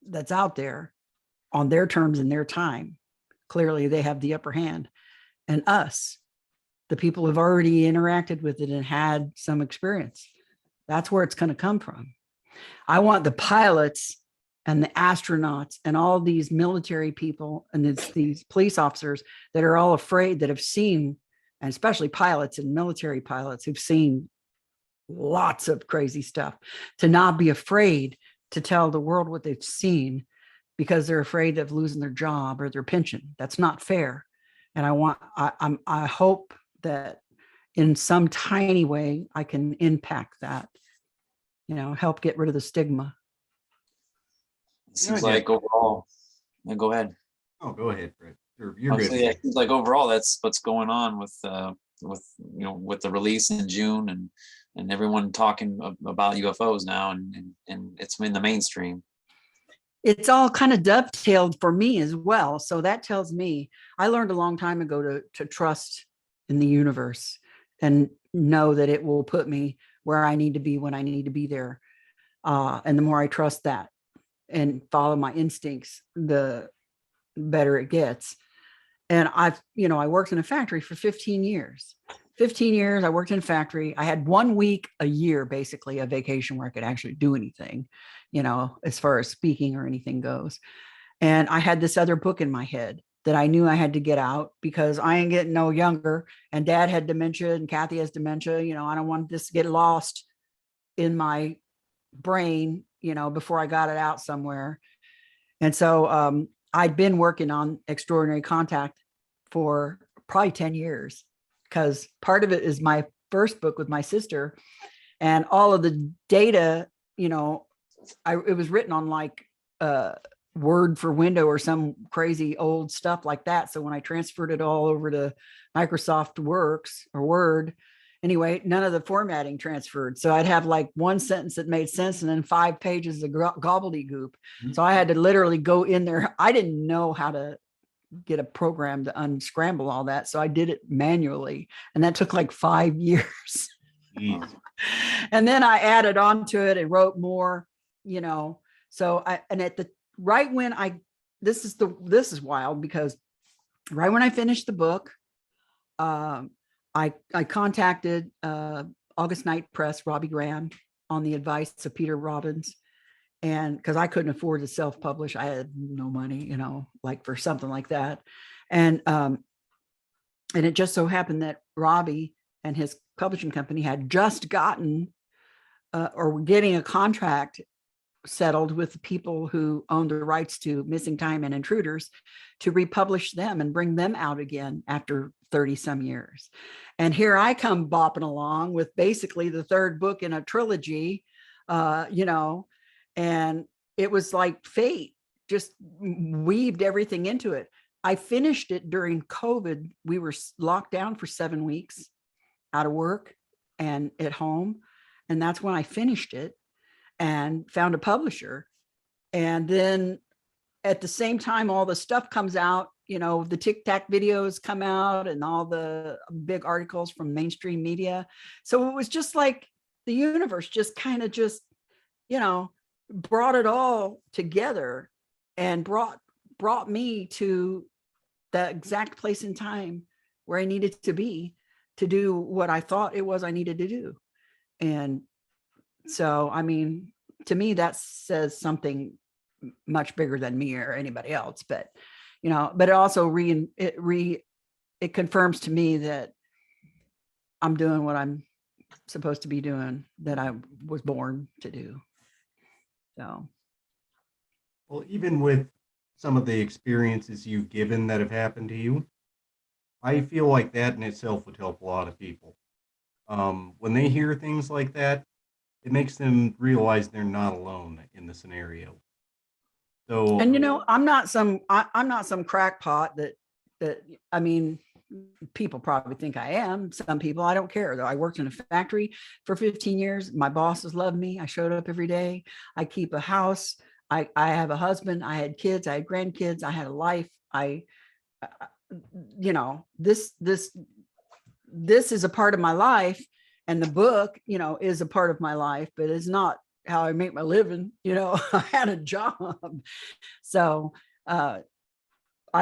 that's out there on their terms and their time. Clearly, they have the upper hand. And us, the people who've already interacted with it and had some experience, that's where it's going to come from. I want the pilots and the astronauts and all these military people and these police officers that are all afraid, that have seen, and especially pilots and military pilots who've seen lots of crazy stuff, to not be afraid to tell the world what they've seen because they're afraid of losing their job or their pension. That's not fair. And I hope that in some tiny way I can impact that, help get rid of the stigma. It seems like overall, go ahead. Oh, go ahead, Fred. You're good. It seems like overall that's what's going on with the release in June and everyone talking about UFOs now, and it's in the mainstream. It's all kind of dovetailed for me as well. So that tells me I learned a long time ago to trust in the universe and know that it will put me where I need to be when I need to be there. And the more I trust that and follow my instincts, the better it gets. And I worked in a factory for 15 years. 15 years, I worked in a factory. I had 1 week a year, basically, a vacation where I could actually do anything, as far as speaking or anything goes. And I had this other book in my head that I knew I had to get out because I ain't getting no younger. And Dad had dementia and Kathy has dementia. I don't want this to get lost in my brain, before I got it out somewhere. And so I'd been working on Extraordinary Contact for probably 10 years, because part of it is my first book with my sister, and all of the data, it was written on like Word for Window or some crazy old stuff like that. So when I transferred it all over to Microsoft Works or Word, anyway, none of the formatting transferred. So I'd have like one sentence that made sense and then 5 pages of gobbledygook. So I had to literally go in there. I didn't know how to get a program to unscramble all that. So I did it manually, and that took like 5 years. And then I added on to it and wrote more, so this is wild, because right when I finished the book, I contacted August Night Press, Robbie Graham, on the advice of Peter Robbins. and because I couldn't afford to self-publish, I had no money, you know, like for something like that. And it just so happened that Robbie and his publishing company had just gotten or were getting a contract settled with the people who owned the rights to Missing Time and Intruders to republish them and bring them out again after 30 some years. And here I come bopping along with basically the third book in a trilogy, you know, and it was like fate just weaved everything into it. I finished it during COVID. We were locked down for 7 weeks out of work and at home. And that's when I finished it and found a publisher. And then at the same time, all the stuff comes out, you know, the Tic Tac videos come out and all the big articles from mainstream media. So it was just like the universe just kind of just, you know, brought it all together and brought me to the exact place in time where I needed to be to do what I thought it was I needed to do. And so, I mean, to me, that says something much bigger than me or anybody else, but, you know, but it also it confirms to me that I'm doing what I'm supposed to be doing, that I was born to do. So. Well, even with some of the experiences you've given that have happened to you, I feel like that in itself would help a lot of people. When they hear things like that, it makes them realize they're not alone in the scenario. So, And you know, I'm not some crackpot that I mean, people probably think I am. Some people, I don't care. Though I worked in a factory for 15 years. My bosses loved me. I showed up every day. I keep a house. I have a husband. I had kids. I had grandkids. I had a life. You know, this is a part of my life, and the book, you know, is a part of my life, but it's not how I make my living. You know, I had a job. So I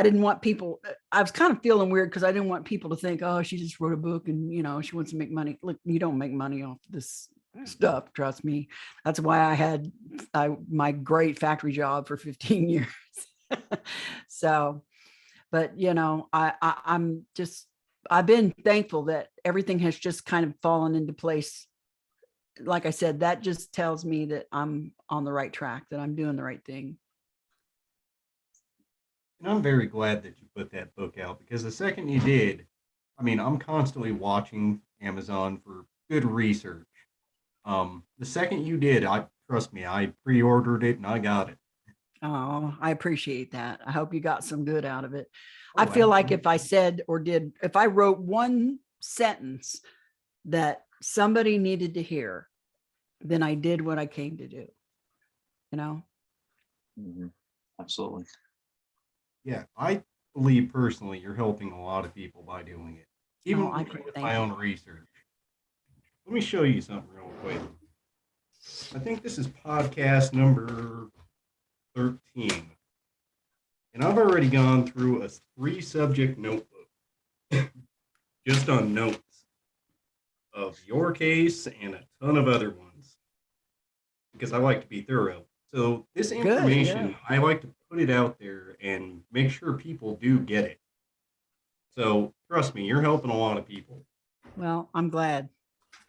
didn't want people, I was kind of feeling weird because I didn't want people to think, oh, she just wrote a book and, you know, she wants to make money. Look, you don't make money off this stuff. Trust me. That's why I had my great factory job for 15 years. So, but you know, I've been thankful that everything has just kind of fallen into place. Like I said, that just tells me that I'm on the right track, that I'm doing the right thing. and I'm very glad that you put that book out, because the second you did, I mean, I'm constantly watching Amazon for good research. The second you did, trust me, I pre-ordered it and I got it. Oh, I appreciate that. I hope you got some good out of it. Oh, I feel like absolutely. if I said or did, if I wrote one sentence that somebody needed to hear, then I did what I came to do, you know? Mhm. Absolutely. Yeah, I believe personally you're helping a lot of people by doing it, even Oh, I with thank my you. own research. Let me show you something real quick. I think this is podcast number 13. And I've already gone through a 3-subject notebook just on notes of your case and a ton of other ones, because I like to be thorough. So this Good, yeah. information, I like to put it out there and make sure people do get it. So trust me, you're helping a lot of people. Well, I'm glad.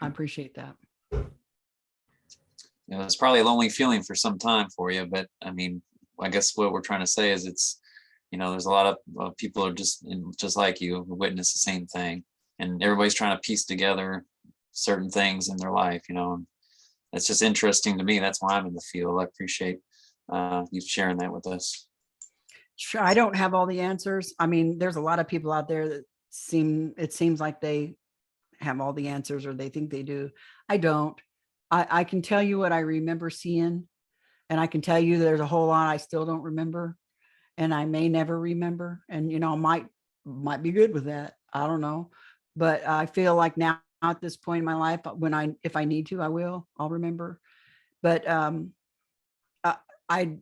I appreciate that. You know, it's probably a lonely feeling for some time for you, but I mean, I guess what we're trying to say is it's, you know, there's a lot of people are just like you who witness the same thing, and everybody's trying to piece together certain things in their life, you know, and it's just interesting to me. That's why I'm in the field. I appreciate you sharing that with us. Sure, I don't have all the answers. I mean, there's a lot of people out there that it seems like they have all the answers, or they think they do. I don't. I can tell you what I remember seeing, and I can tell you there's a whole lot I still don't remember, and I may never remember. And you know, might be good with that. I don't know, but I feel like now at this point in my life, if I need to, I'll remember. But I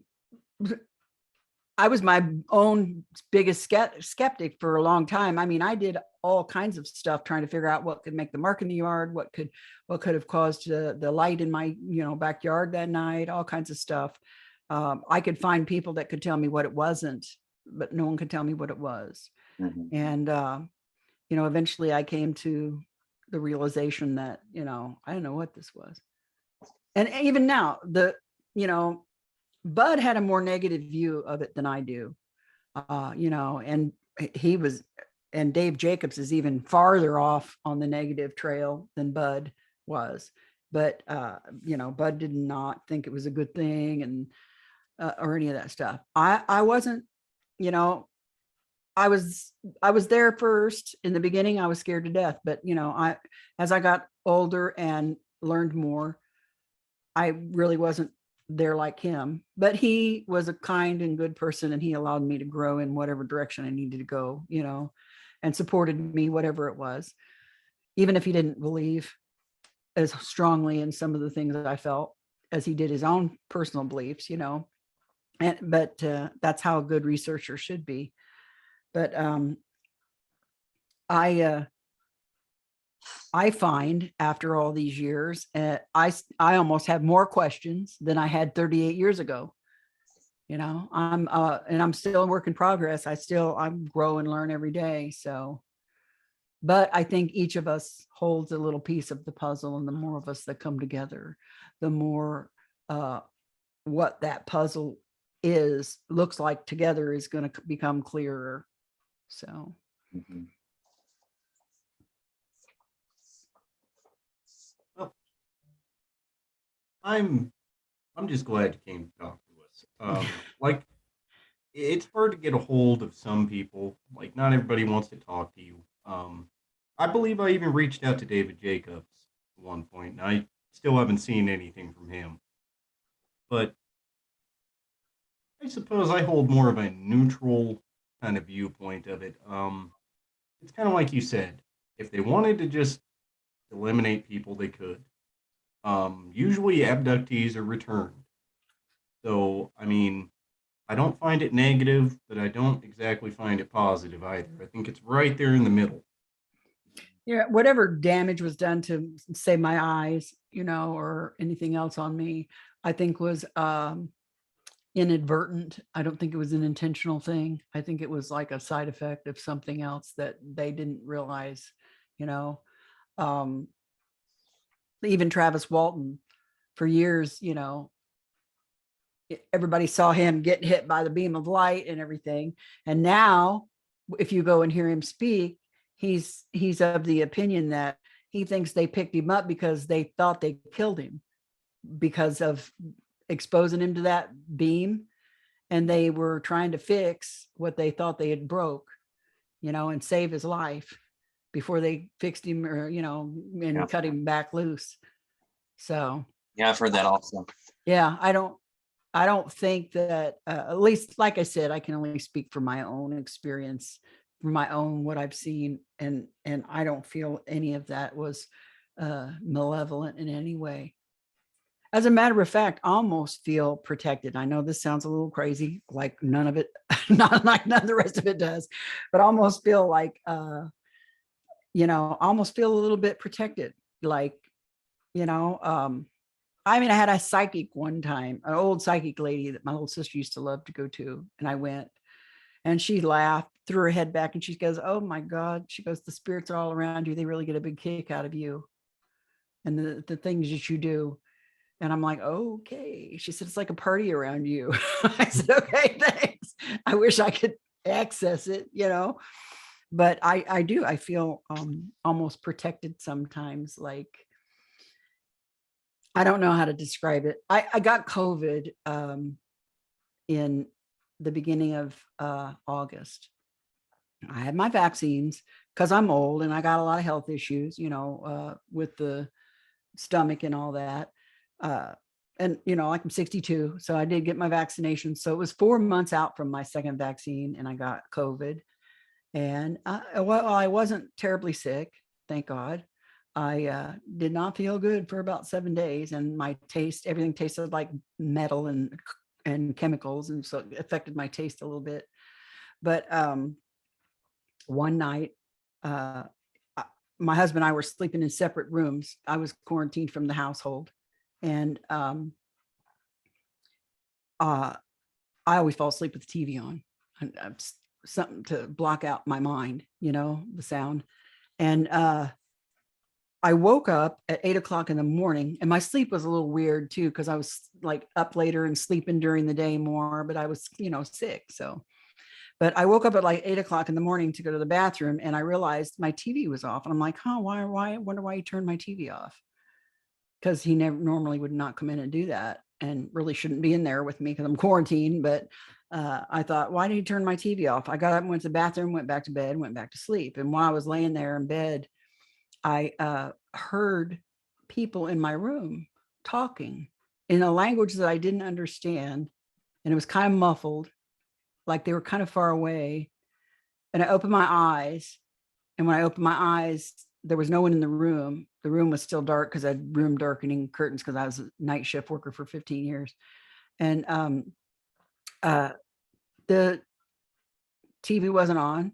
I was my own biggest skeptic for a long time. I mean, I did all kinds of stuff trying to figure out what could make the mark in the yard, what could have caused the light in my backyard that night, all kinds of stuff. I could find people that could tell me what it wasn't, but no one could tell me what it was. Mhm. And eventually I came to the realization that I don't know what this was. And even now, Bud had a more negative view of it than I do, and he was, and Dave Jacobs is even farther off on the negative trail than Bud was. But, Bud did not think it was a good thing and, or any of that stuff. I wasn't, I was there first. In the beginning, I was scared to death, but, as I got older and learned more, I really wasn't there like him, but he was a kind and good person, and he allowed me to grow in whatever direction I needed to go, and supported me, whatever it was, even if he didn't believe as strongly in some of the things that I felt as he did his own personal beliefs, but that's how a good researcher should be. But I find after all these years, I almost have more questions than I had 38 years ago. I'm still a work in progress. I grow and learn every day. So, but I think each of us holds a little piece of the puzzle, and the more of us that come together, the more what that puzzle looks like together is going to become clearer. So. Mhm. I'm just glad you came to talk to us. Like, it's hard to get a hold of some people. Like, not everybody wants to talk to you. I believe I even reached out to David Jacobs at one point, and I still haven't seen anything from him. But I suppose I hold more of a neutral kind of viewpoint of it. It's kind of like you said, if they wanted to just eliminate people, they could. Usually abductees are returned. So, I mean, I don't find it negative, but I don't exactly find it positive either. I think it's right there in the middle. Yeah, whatever damage was done to, say, my eyes, or anything else on me, I think was inadvertent. I don't think it was an intentional thing. I think it was like a side effect of something else that they didn't realize, even Travis Walton, for years, everybody saw him get hit by the beam of light and everything. And now if you go and hear him speak, he's of the opinion that he thinks they picked him up because they thought they killed him because of exposing him to that beam, and they were trying to fix what they thought they had broke, and save his life before they fixed him, or and cut him back loose. So Yeah, I've heard that also. yeah, I don't think that, at least, like I said, I can only speak for my own experience, for my own, what I've seen. And I don't feel any of that was malevolent in any way. As a matter of fact, I almost feel protected. I know this sounds a little crazy, like none of it, not like none of the rest of it does, but I almost feel like, I almost feel a little bit protected. Like, I mean, I had a psychic one time, an old psychic lady that my little sister used to love to go to. And I went, and she laughed, threw her head back, and she goes, "Oh my God." She goes, "The spirits are all around you. They really get a big kick out of you and the things that you do." And I'm like, "Okay." She said, "It's like a party around you." I said, "Okay, thanks. I wish I could access it, but I do. I feel almost protected sometimes. Like, I don't know how to describe it. I got COVID in the beginning of August. I had my vaccines because I'm old and I got a lot of health issues, with the stomach and all that. And, like, I'm 62, so I did get my vaccination. So it was 4 months out from my second vaccine, and I got COVID. And I wasn't terribly sick, thank God. I did not feel good for about 7 days, and everything tasted like metal and and chemicals, and so it affected my taste a little bit. But one night, my husband and I were sleeping in separate rooms. I was quarantined from the household, and I always fall asleep with the TV on, and something to block out my mind, the sound. And I woke up at 8 o'clock in the morning, and my sleep was a little weird too, because I was like up later and sleeping during the day more, but I was, sick. So, but I woke up at like 8 o'clock in the morning to go to the bathroom, and I realized my TV was off. And I'm like, why? I wonder why he turned my TV off. Because he never normally would not come in and do that, and really shouldn't be in there with me because I'm quarantined. But I thought, why did he turn my TV off? I got up and went to the bathroom, went back to bed, went back to sleep. And while I was laying there in bed, I heard people in my room talking in a language that I didn't understand. And it was kind of muffled, like they were kind of far away. And I opened my eyes. And when I opened my eyes, there was no one in the room. The room was still dark because I had room darkening curtains because I was a night shift worker for 15 years. And the TV wasn't on.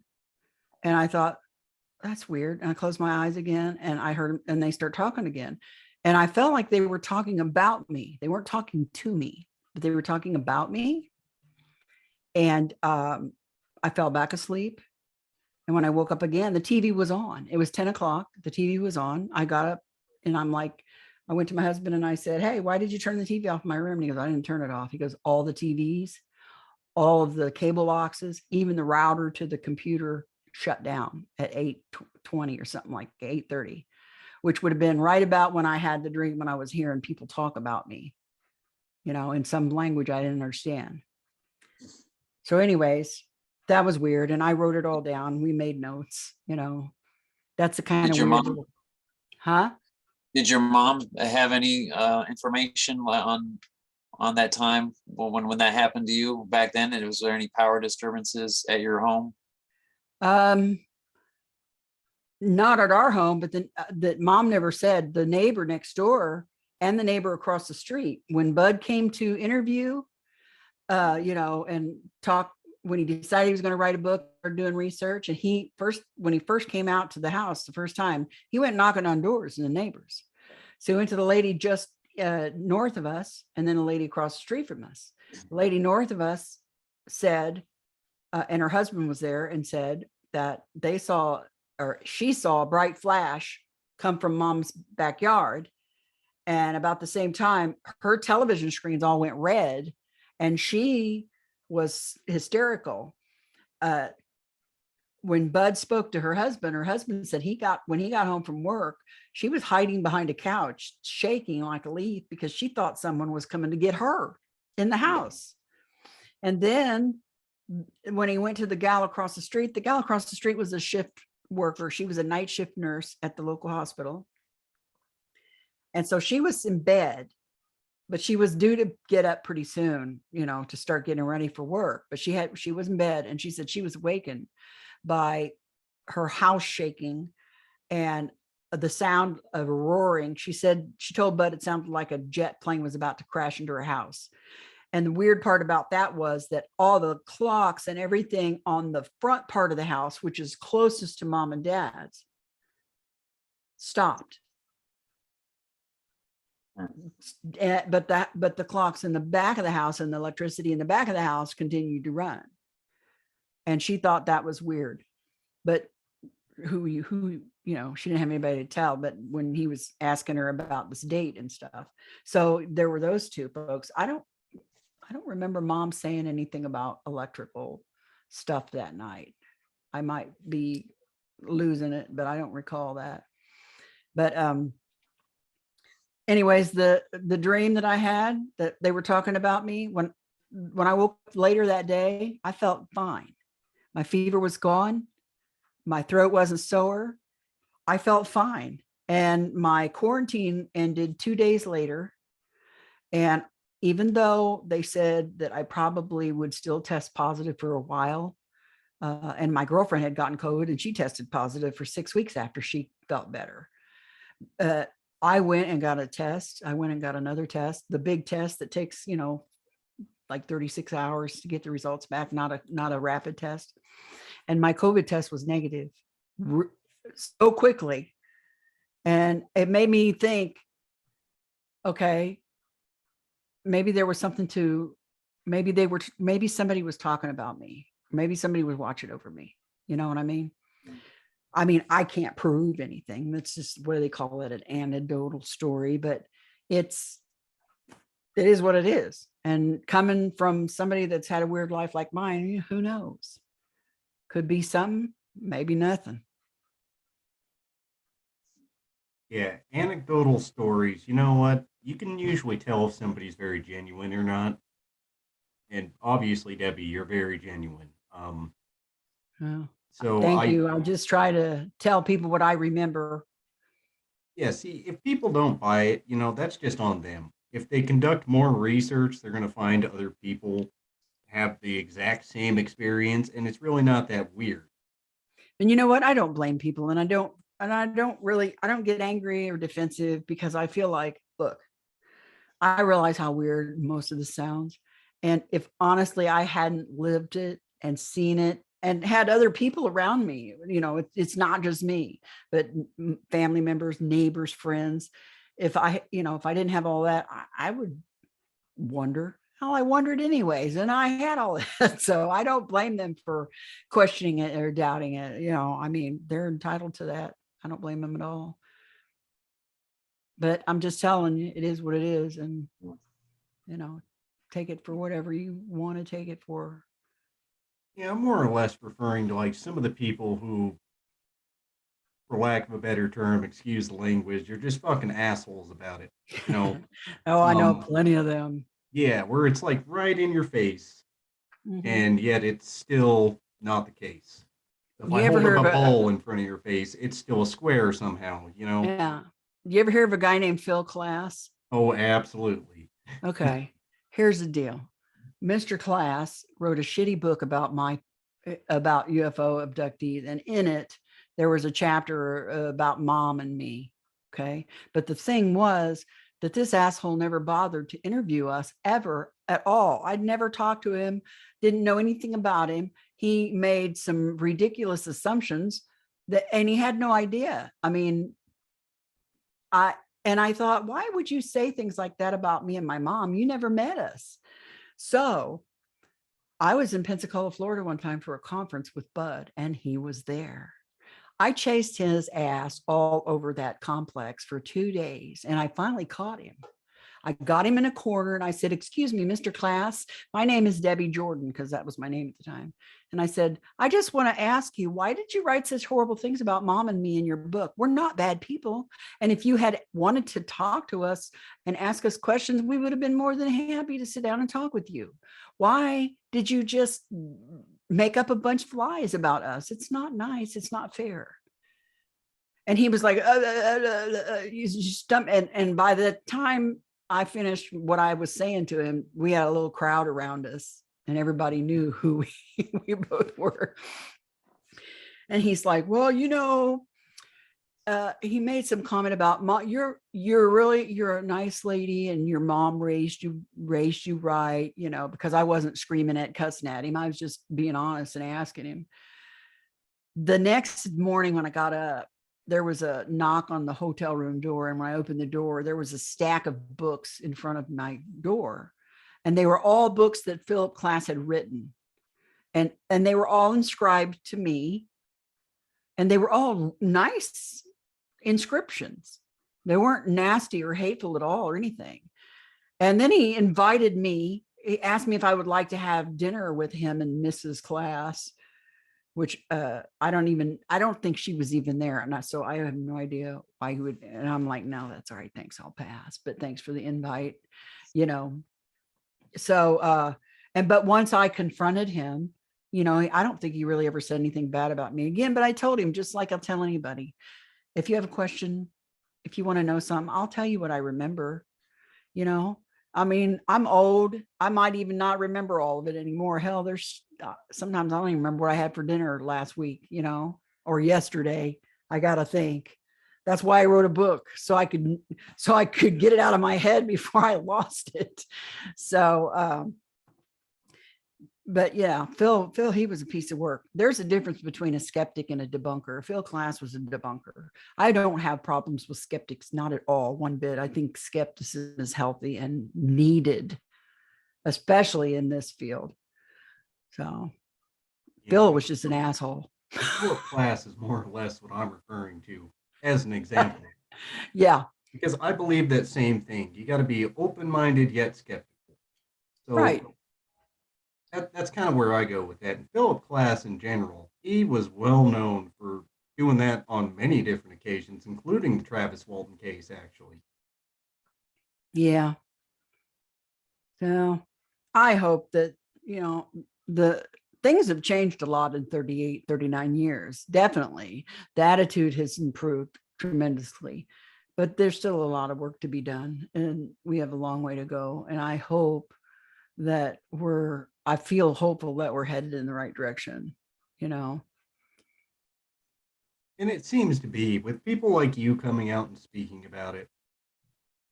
And I thought, that's weird. And I closed my eyes again, and I heard them, and they start talking again. And I felt like they were talking about me. They weren't talking to me, but they were talking about me. And I fell back asleep. And when I woke up again, the TV was on. It was 10 o'clock. The TV was on. I got up, and I went to my husband and I said, hey, why did you turn the TV off in my room? And he goes, I didn't turn it off. He goes, all the TVs, all of the cable boxes, even the router to the computer shut down at 8:20 or something, like 8:30, which would have been right about when I had the dream, when I was hearing people talk about me, in some language I didn't understand. So anyways, that was weird. And I wrote it all down. We made notes, that's the kind Did of your weird mom- little, huh? Did your mom have any information on that time when that happened to you back then? And was there any power disturbances at your home? Not at our home, but then that mom never said. The neighbor next door and the neighbor across the street, when Bud came to interview, and talk, when he decided he was going to write a book or doing research, and when he first came out to the house the first time, he went knocking on doors and the neighbors. So he went to the lady just north of us, and then the lady across the street from us. The lady north of us said, and her husband was there, and said that she saw a bright flash come from mom's backyard. And about the same time, her television screens all went red, and she was hysterical. When Bud spoke to her husband said when he got home from work, she was hiding behind a couch, shaking like a leaf, because she thought someone was coming to get her in the house. And then when he went to the gal across the street was a shift worker. She was a night shift nurse at the local hospital. And so she was in bed, but she was due to get up pretty soon, to start getting ready for work. But she was in bed, and she said she was awakened by her house shaking and the sound of roaring. She said, she told Bud it sounded like a jet plane was about to crash into her house. And the weird part about that was that all the clocks and everything on the front part of the house, which is closest to mom and dad's, stopped. But the clocks in the back of the house and the electricity in the back of the house continued to run. And she thought that was weird. But she didn't have anybody to tell, but when he was asking her about this date and stuff. So there were those two folks. I don't remember mom saying anything about electrical stuff that night. I might be losing it, but I don't recall that. But anyways, the dream that I had, that they were talking about me, when I woke up later that day, I felt fine. My fever was gone. My throat wasn't sore. I felt fine. And my quarantine ended 2 days later. And even though they said that I probably would still test positive for a while, and my girlfriend had gotten COVID and she tested positive for 6 weeks after she felt better. I went and got a test. I went and got another test, the big test that takes, like 36 hours to get the results back, not a rapid test. And my COVID test was negative so quickly. And it made me think, okay, maybe there was something to, maybe somebody was talking about me. Maybe somebody was watching over me. You know what I mean? I mean, I can't prove anything. That's just, what do they call it? An anecdotal story, but it is what it is. And coming from somebody that's had a weird life like mine, who knows? Could be something, maybe nothing. Yeah, anecdotal stories. You know what? You can usually tell if somebody's very genuine or not. And obviously, Debbie, you're very genuine. Oh, So thank you. I just try to tell people what I remember. yeah, see, if people don't buy it, that's just on them. If they conduct more research, they're going to find other people have the exact same experience, and it's really not that weird. And you know what? I don't blame people, and I don't get angry or defensive, because I feel like, look, I realize how weird most of this sounds. And if honestly, I hadn't lived it and seen it and had other people around me, it's not just me, but family members, neighbors, friends. If I didn't have all that, I would wonder how I wondered anyways. And I had all that. So I don't blame them for questioning it or doubting it. I mean, they're entitled to that. I don't blame them at all. But I'm just telling you, it is what it is. And, take it for whatever you want to take it for. Yeah, I'm more or less referring to like some of the people who, for lack of a better term, excuse the language, you're just fucking assholes about it. Oh, I know plenty of them. Yeah, where it's like right in your face, and yet it's still not the case. If I hold up a bowl in front of your face, it's still a square somehow, Yeah. You ever hear of a guy named Phil Class? Oh, absolutely. Okay. Here's the deal. Mr. Class wrote a shitty book about UFO abductees, and in it there was a chapter about Mom and me. Okay. But the thing was that this asshole never bothered to interview us ever at all. I'd never talked to him, didn't know anything about him. He made some ridiculous assumptions and he had no idea. I mean, I thought, why would you say things like that about me and my mom? You never met us. So I was in Pensacola, Florida one time for a conference with Bud, and he was there. I chased his ass all over that complex for 2 days, and I finally caught him. I got him in a corner and I said, "Excuse me, Mr. Class, my name is Debbie Jordan," because that was my name at the time. And I said, "I just want to ask you, why did you write such horrible things about Mom and me in your book? We're not bad people. And if you had wanted to talk to us and ask us questions, we would have been more than happy to sit down and talk with you. Why did you just make up a bunch of lies about us? It's not nice. It's not fair." And he was like, you stump. And by the time I finished what I was saying to him, we had a little crowd around us and everybody knew who we both were. And he's like, "Well, he made some comment about, Mom, you're a nice lady and your mom raised you right, because I wasn't screaming cussing at him. I was just being honest and asking him. The next morning when I got up, there was a knock on the hotel room door. And when I opened the door, there was a stack of books in front of my door. And they were all books that Philip Class had written. And they were all inscribed to me. And they were all nice inscriptions. They weren't nasty or hateful at all or anything. And then he invited me. He asked me if I would like to have dinner with him and Mrs. Class, which I don't think she was even there. So I have no idea why he would. And I'm like, "No, that's all right. Thanks. I'll pass. But thanks for the invite." So, but once I confronted him, I don't think he really ever said anything bad about me again, but I told him, just like I'll tell anybody, if you have a question, if you want to know something, I'll tell you what I remember. I mean, I'm old. I might even not remember all of it anymore. Hell, there's sometimes I don't even remember what I had for dinner last week, or yesterday. I got to think. That's why I wrote a book, so I could get it out of my head before I lost it. So, but yeah, Phil, he was a piece of work. There's a difference between a skeptic and a debunker. Phil Class was a debunker. I don't have problems with skeptics, not at all, one bit. I think skepticism is healthy and needed, especially in this field. So Phil was just an asshole. Philip Class is more or less what I'm referring to as an example. Yeah. Because I believe that same thing. You got to be open-minded yet skeptical. So Right. that's kind of where I go with that. And Philip Class in general, he was well known for doing that on many different occasions, including the Travis Walton case, actually. Yeah. So I hope that, the things have changed a lot in 38, 39 years. Definitely. The attitude has improved tremendously, but there's still a lot of work to be done and we have a long way to go. And I hope that I feel hopeful that we're headed in the right direction, And it seems to be, with people like you coming out and speaking about it,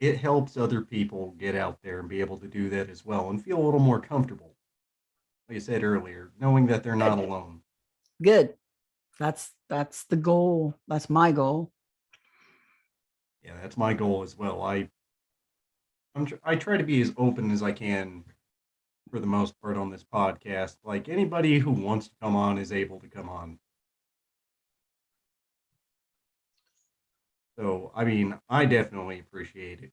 it helps other people get out there and be able to do that as well and feel a little more comfortable. Like I said earlier, knowing that they're not alone. Good. That's the goal. That's my goal. Yeah, that's my goal as well. I try to be as open as I can for the most part on this podcast. Like anybody who wants to come on is able to come on. So, I mean, I definitely appreciate it.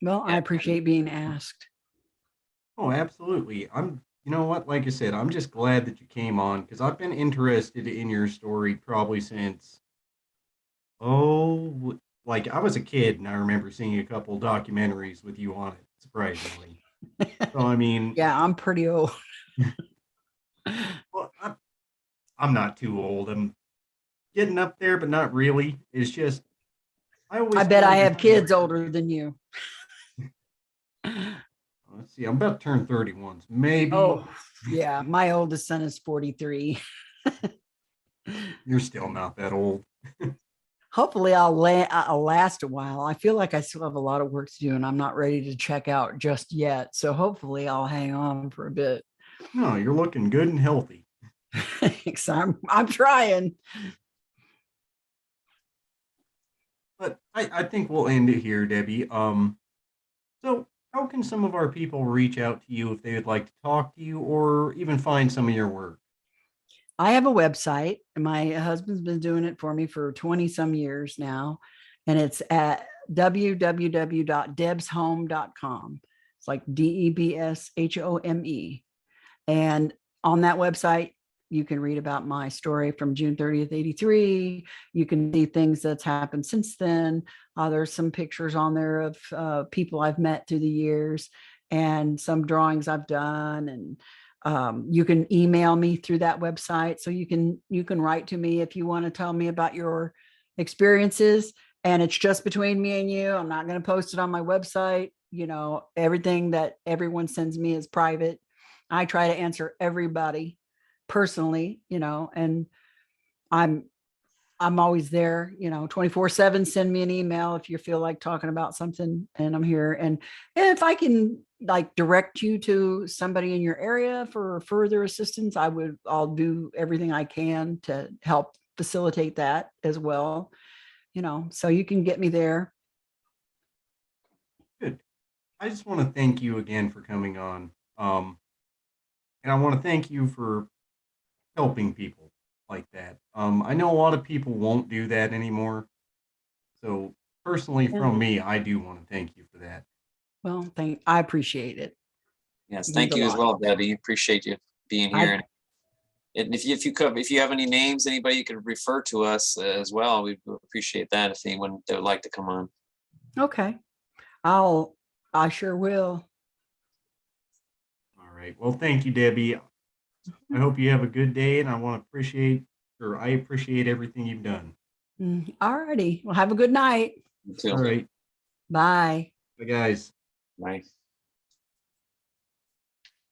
Well, I appreciate being asked. Oh, absolutely. You know what? Like I said, I'm just glad that you came on because I've been interested in your story probably since, like I was a kid and I remember seeing a couple documentaries with you on it, surprisingly. So, I mean, Yeah, I'm pretty old. well, I'm not too old. I'm getting up there, but not really. It's just, I bet I have kids older than you. Let's see, I'm about to turn 31. So maybe. Oh, yeah. My oldest son is 43. You're still not that old. Hopefully I'll last a while. I feel like I still have a lot of work to do and I'm not ready to check out just yet. So hopefully I'll hang on for a bit. No, you're looking good and healthy. Thanks. I'm trying. But I think we'll end it here, Debbie. So how can some of our people reach out to you if they would like to talk to you or even find some of your work? I have a website. My husband's been doing it for me for 20 some years now. And it's at www.debshome.com. It's like DEBSHOME. And on that website, you can read about my story from June 30th, 83. You can see things that's happened since then. There's some pictures on there of people I've met through the years and some drawings I've done. And you can email me through that website. So you can write to me if you want to tell me about your experiences. And it's just between me and you. I'm not going to post it on my website. Everything that everyone sends me is private. I try to answer everybody personally, and I'm always there, 24/7. Send me an email if you feel like talking about something and I'm here. And if I can like direct you to somebody in your area for further assistance, I'll do everything I can to help facilitate that as well, so you can get me there. Good. I just want to thank you again for coming on. And I want to thank you for helping people like that. I know a lot of people won't do that anymore. So personally, from me, I do want to thank you for that. Well, I appreciate it. Yes, thank you as well, Debbie. Appreciate you being here. And if you have any names, anybody you could refer to us as well, we'd appreciate that if anyone that would like to come on. Okay. I sure will. All right. Well, thank you, Debbie. I hope you have a good day, and I appreciate everything you've done. All righty. Well, have a good night. You too. All right. Bye. Bye, guys. Bye.